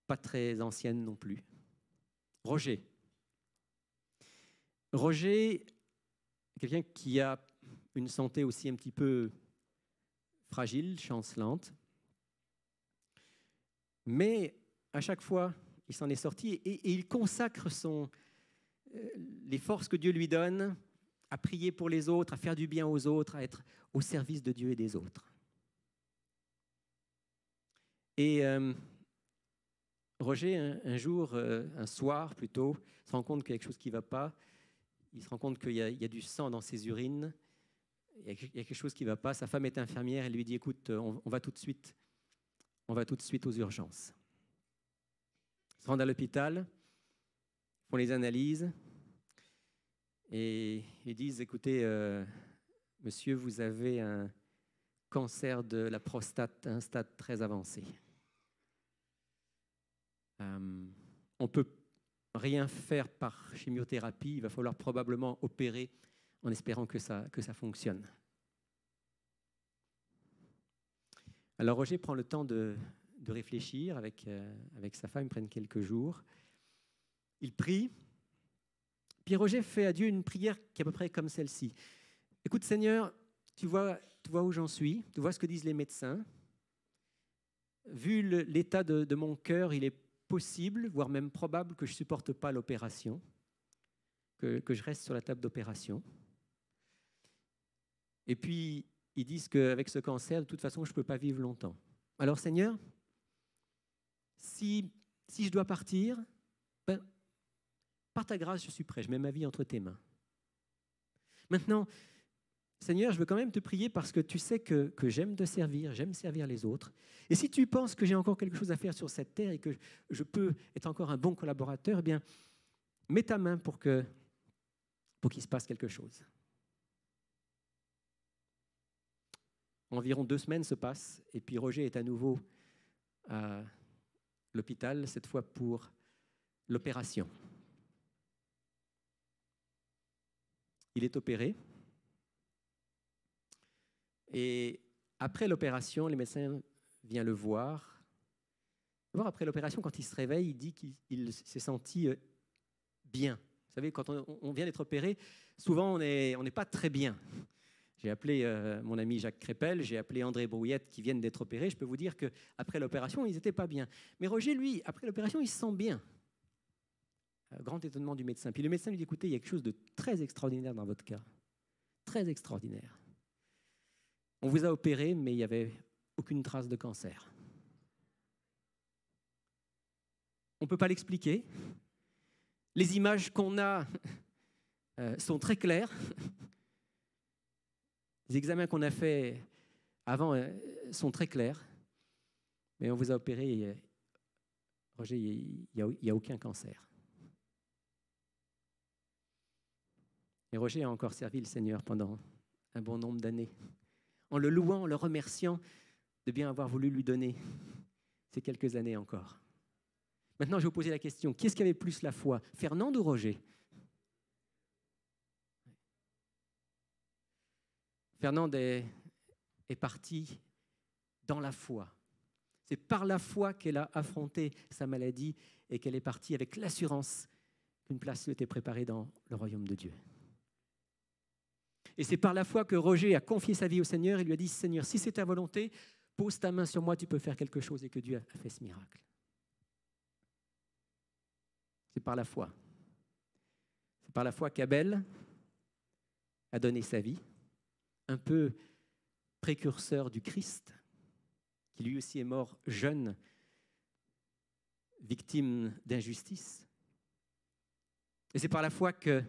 pas très ancienne non plus. Roger. Roger, quelqu'un qui a une santé aussi un petit peu fragile, chancelante. Mais à chaque fois, il s'en est sorti et il consacre les forces que Dieu lui donne à prier pour les autres, à faire du bien aux autres, à être au service de Dieu et des autres. Et Roger, un jour, un soir plutôt, se rend compte qu'il y a quelque chose qui ne va pas. Il se rend compte qu'il y a du sang dans ses urines. Il y a quelque chose qui ne va pas. Sa femme est infirmière. Elle lui dit, écoute, on va tout de suite aux urgences. Ils se rendent à l'hôpital, font les analyses et ils disent, écoutez, monsieur, vous avez un cancer de la prostate à un stade très avancé. On ne peut rien faire par chimiothérapie, il va falloir probablement opérer en espérant que ça fonctionne. Alors Roger prend le temps de réfléchir avec sa femme, ils prennent quelques jours. Il prie, puis Roger fait à Dieu une prière qui est à peu près comme celle-ci. Écoute Seigneur, tu vois où j'en suis, tu vois ce que disent les médecins. Vu l'état de mon cœur, il est possible, voire même probable, que je ne supporte pas l'opération, que je reste sur la table d'opération. Et puis, ils disent qu'avec ce cancer, de toute façon, je ne peux pas vivre longtemps. Alors, Seigneur, si je dois partir, par ta grâce, je suis prêt, je mets ma vie entre tes mains. Maintenant, Seigneur, je veux quand même te prier parce que tu sais que j'aime te servir, j'aime servir les autres. Et si tu penses que j'ai encore quelque chose à faire sur cette terre et que je peux être encore un bon collaborateur, eh bien, mets ta main pour qu'il se passe quelque chose. Environ 2 semaines se passent et puis Roger est à nouveau à l'hôpital, cette fois pour l'opération. Il est opéré. Et après l'opération, les médecins viennent le voir. D'abord, après l'opération, quand il se réveille, il dit qu'il s'est senti bien. Vous savez, quand on vient d'être opéré, souvent on n'est pas très bien. J'ai appelé mon ami Jacques Crépel, j'ai appelé André Brouillette qui viennent d'être opérés. Je peux vous dire qu'après l'opération, ils n'étaient pas bien. Mais Roger, lui, après l'opération, il se sent bien. Grand étonnement du médecin. Puis le médecin lui dit, écoutez, il y a quelque chose de très extraordinaire dans votre cas. Très extraordinaire. On vous a opéré, mais il n'y avait aucune trace de cancer. On ne peut pas l'expliquer. Les images qu'on a sont très claires. Les examens qu'on a faits avant sont très clairs. Mais on vous a opéré, Roger, il n'y a aucun cancer. Et Roger a encore servi le Seigneur pendant un bon nombre d'années, en le louant, en le remerciant de bien avoir voulu lui donner ces quelques années encore. Maintenant, je vais vous poser la question, qui est-ce qui avait plus la foi, Fernande ou Roger? Fernande est partie dans la foi. C'est par la foi qu'elle a affronté sa maladie et qu'elle est partie avec l'assurance qu'une place lui était préparée dans le royaume de Dieu. Et c'est par la foi que Roger a confié sa vie au Seigneur et lui a dit, Seigneur, si c'est ta volonté, pose ta main sur moi, tu peux faire quelque chose, et que Dieu a fait ce miracle. C'est par la foi. C'est par la foi qu'Abel a donné sa vie, un peu précurseur du Christ, qui lui aussi est mort jeune, victime d'injustice. Et c'est par la foi que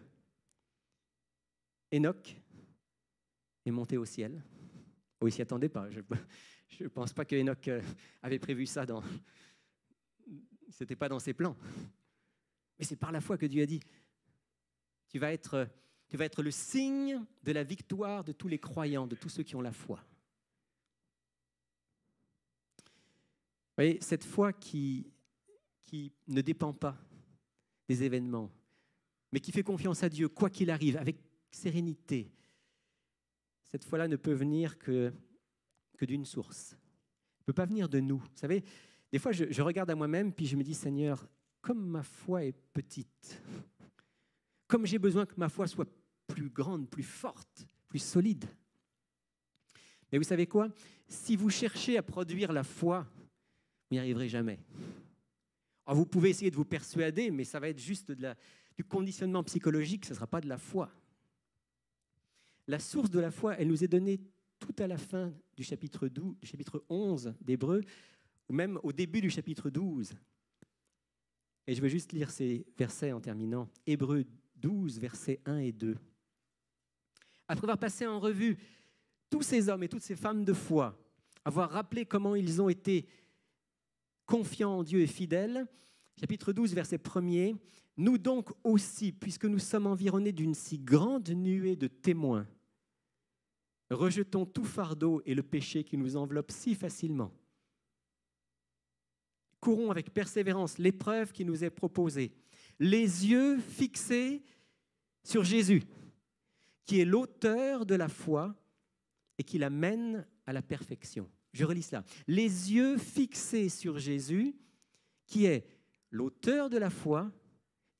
Enoch est monté au ciel. Oh, il ne s'y attendait pas. Je ne pense pas que Enoch avait prévu ça. Ce n'était pas dans ses plans. Mais c'est par la foi que Dieu a dit, tu vas être le signe de la victoire de tous les croyants, de tous ceux qui ont la foi. Vous voyez, cette foi qui ne dépend pas des événements, mais qui fait confiance à Dieu, quoi qu'il arrive, avec sérénité, cette foi-là ne peut venir que d'une source. Elle ne peut pas venir de nous. Vous savez, des fois, je regarde à moi-même, puis je me dis, Seigneur, comme ma foi est petite, comme j'ai besoin que ma foi soit plus grande, plus forte, plus solide. Mais vous savez quoi? Si vous cherchez à produire la foi, vous n'y arriverez jamais. Alors vous pouvez essayer de vous persuader, mais ça va être juste du conditionnement psychologique, ce ne sera pas de la foi. La source de la foi, elle nous est donnée tout à la fin du chapitre 11 d'Hébreux, ou même au début du chapitre 12. Et je vais juste lire ces versets en terminant. Hébreux 12, versets 1 et 2. Après avoir passé en revue tous ces hommes et toutes ces femmes de foi, avoir rappelé comment ils ont été confiants en Dieu et fidèles, chapitre 12, verset 1er, « Nous donc aussi, puisque nous sommes environnés d'une si grande nuée de témoins, rejetons tout fardeau et le péché qui nous enveloppe si facilement. Courons avec persévérance l'épreuve qui nous est proposée, les yeux fixés sur Jésus, qui est l'auteur de la foi et qui la mène à la perfection. » Je relis cela. Les yeux fixés sur Jésus, qui est l'auteur de la foi,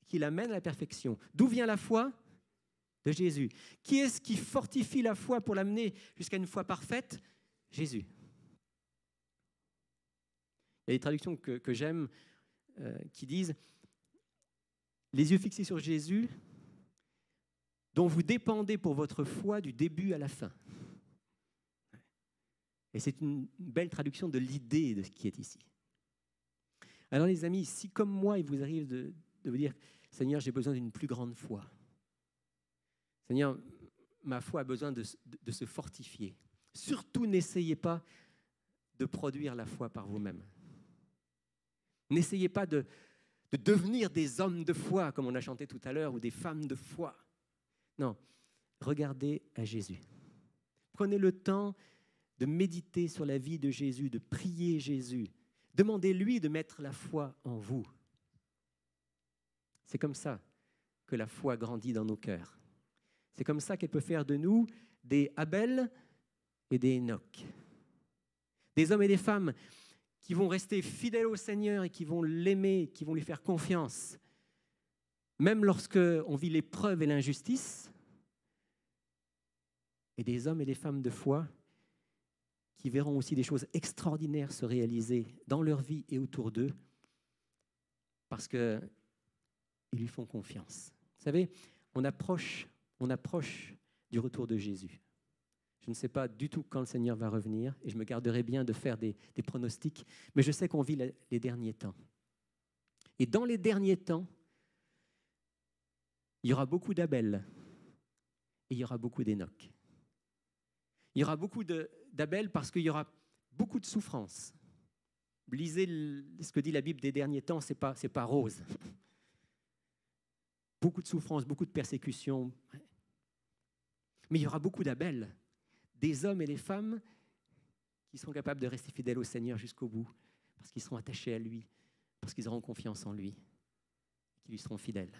qui l'amène à la perfection. D'où vient la foi? De Jésus. Qui est-ce qui fortifie la foi pour l'amener jusqu'à une foi parfaite? Jésus. Il y a des traductions que j'aime qui disent « Les yeux fixés sur Jésus, dont vous dépendez pour votre foi du début à la fin. » Et c'est une belle traduction de l'idée de ce qui est ici. Alors les amis, si comme moi, il vous arrive de vous dire « Seigneur, j'ai besoin d'une plus grande foi. Seigneur, ma foi a besoin de se fortifier. » Surtout, n'essayez pas de produire la foi par vous-même. N'essayez pas de devenir des hommes de foi, comme on a chanté tout à l'heure, ou des femmes de foi. Non, regardez à Jésus. Prenez le temps de méditer sur la vie de Jésus, de prier Jésus. Demandez-lui de mettre la foi en vous. C'est comme ça que la foi grandit dans nos cœurs. C'est comme ça qu'elle peut faire de nous des Abel et des Enoch. Des hommes et des femmes qui vont rester fidèles au Seigneur et qui vont l'aimer, qui vont lui faire confiance. Même lorsqu'on vit l'épreuve et l'injustice. Et des hommes et des femmes de foi qui verront aussi des choses extraordinaires se réaliser dans leur vie et autour d'eux parce qu'ils lui font confiance. Vous savez, on approche du retour de Jésus. Je ne sais pas du tout quand le Seigneur va revenir et je me garderai bien de faire des pronostics, mais je sais qu'on vit les derniers temps. Et dans les derniers temps, il y aura beaucoup d'Abel et il y aura beaucoup d'Enoch. Il y aura beaucoup d'Abel parce qu'il y aura beaucoup de souffrance. Lisez ce que dit la Bible des derniers temps, c'est pas rose. Beaucoup de souffrance, beaucoup de persécutions. Mais il y aura beaucoup d'Abel, des hommes et des femmes qui seront capables de rester fidèles au Seigneur jusqu'au bout, parce qu'ils seront attachés à lui, parce qu'ils auront confiance en lui, qu'ils lui seront fidèles.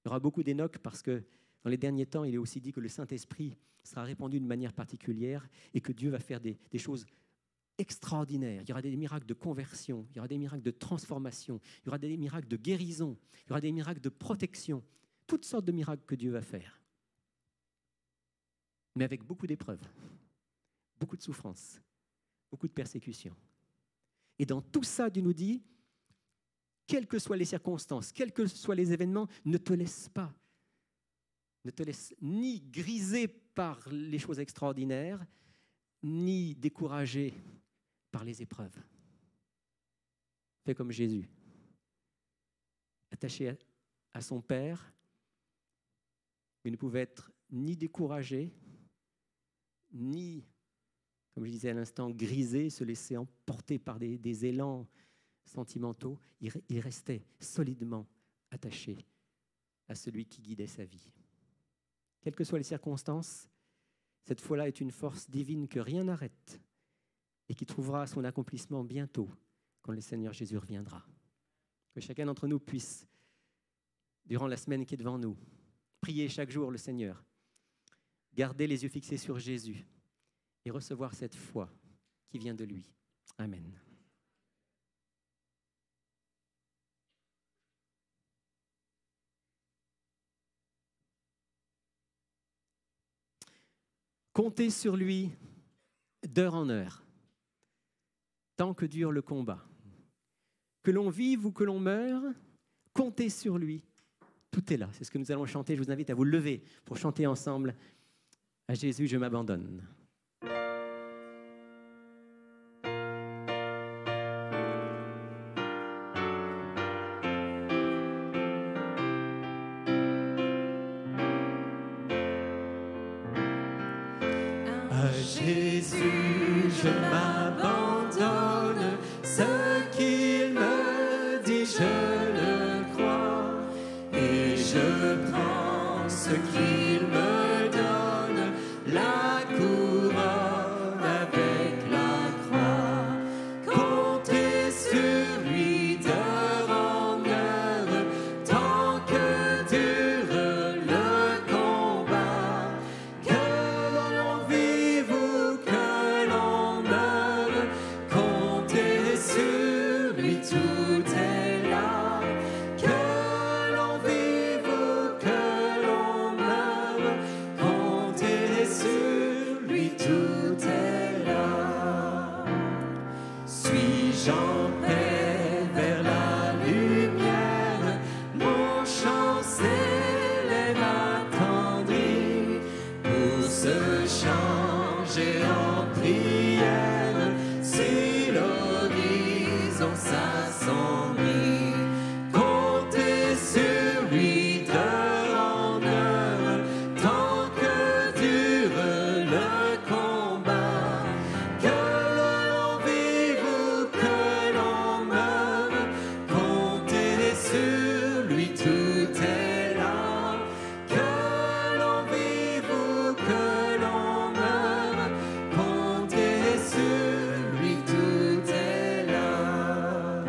Il y aura beaucoup d'Enoch parce que dans les derniers temps, il est aussi dit que le Saint-Esprit sera répandu d'une manière particulière et que Dieu va faire des choses extraordinaires. Il y aura des miracles de conversion, il y aura des miracles de transformation, il y aura des miracles de guérison, il y aura des miracles de protection, toutes sortes de miracles que Dieu va faire. Mais avec beaucoup d'épreuves, beaucoup de souffrances, beaucoup de persécutions. Et dans tout ça, Dieu nous dit, quelles que soient les circonstances, quels que soient les événements, ne te laisse pas. Ne te laisse ni griser par les choses extraordinaires, ni décourager par les épreuves. Fais comme Jésus, attaché à son Père, il ne pouvait être ni découragé, ni, comme je disais à l'instant, grisé, se laisser emporter par des élans sentimentaux. Il restait solidement attaché à celui qui guidait sa vie. Quelles que soient les circonstances, cette foi-là est une force divine que rien n'arrête et qui trouvera son accomplissement bientôt quand le Seigneur Jésus reviendra. Que chacun d'entre nous puisse, durant la semaine qui est devant nous, prier chaque jour le Seigneur, garder les yeux fixés sur Jésus et recevoir cette foi qui vient de lui. Amen. Comptez sur lui d'heure en heure, tant que dure le combat. Que l'on vive ou que l'on meure, comptez sur lui. Tout est là. C'est ce que nous allons chanter. Je vous invite à vous lever pour chanter ensemble à Jésus, je m'abandonne. Jésus, je m'abandonne, ce qu'il me dit, je le crois, et je prends ce qu'il me donne, la couronne avec la croix. Comptez sur lui d'heure en heure, tant que dure le combat, que l'on vive ou que l'on meure, comptez sur lui, tout est là. Que l'on vive ou que l'on meure, comptez sur lui, tout est là. Suis-je en paix vers la lumière, mon chant s'élève attendri, pour se changer en prière, si l'horizon s'assombrit. Comptez sur lui d'heure en heure, tant que dure le combat, que l'on vive ou que l'on meure, comptez sur lui, tout est là. Que l'on vive ou que l'on meure, comptez sur lui, tout est là.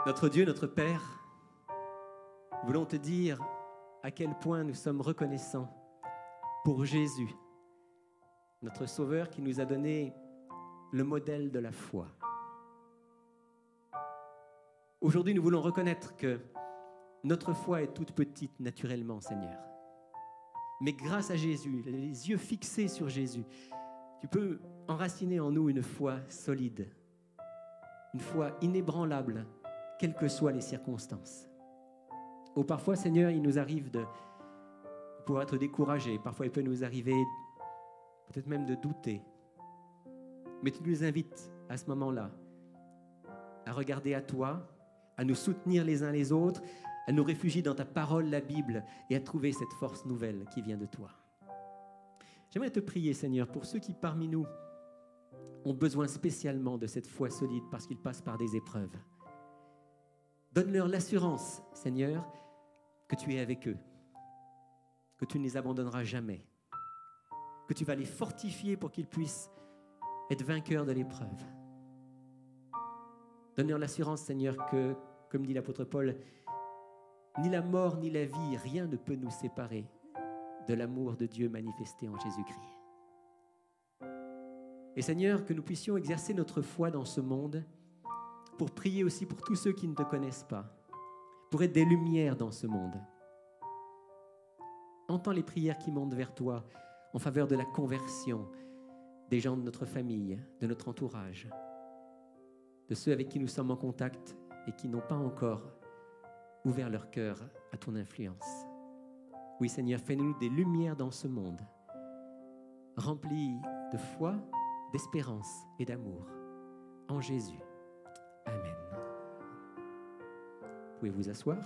Notre Dieu, notre Père, nous voulons te dire à quel point nous sommes reconnaissants pour Jésus, notre Sauveur qui nous a donné le modèle de la foi. Aujourd'hui, nous voulons reconnaître que notre foi est toute petite naturellement, Seigneur. Mais grâce à Jésus, les yeux fixés sur Jésus, tu peux enraciner en nous une foi solide, une foi inébranlable, quelles que soient les circonstances. Ou parfois, Seigneur, il nous arrive de pouvoir être découragés. Parfois, il peut nous arriver peut-être même de douter. Mais tu nous invites à ce moment-là à regarder à toi, à nous soutenir les uns les autres, à nous réfugier dans ta parole, la Bible, et à trouver cette force nouvelle qui vient de toi. J'aimerais te prier, Seigneur, pour ceux qui parmi nous ont besoin spécialement de cette foi solide parce qu'ils passent par des épreuves. Donne-leur l'assurance, Seigneur, que tu es avec eux, que tu ne les abandonneras jamais, que tu vas les fortifier pour qu'ils puissent être vainqueurs de l'épreuve. Donne-leur l'assurance, Seigneur, que, comme dit l'apôtre Paul, ni la mort ni la vie, rien ne peut nous séparer de l'amour de Dieu manifesté en Jésus-Christ. Et Seigneur, que nous puissions exercer notre foi dans ce monde pour prier aussi pour tous ceux qui ne te connaissent pas, pour être des lumières dans ce monde. Entends les prières qui montent vers toi en faveur de la conversion des gens de notre famille, de notre entourage, de ceux avec qui nous sommes en contact et qui n'ont pas encore ouvert leur cœur à ton influence. Oui, Seigneur, fais-nous des lumières dans ce monde, remplis de foi, d'espérance et d'amour. En Jésus. Amen. Vous pouvez vous asseoir.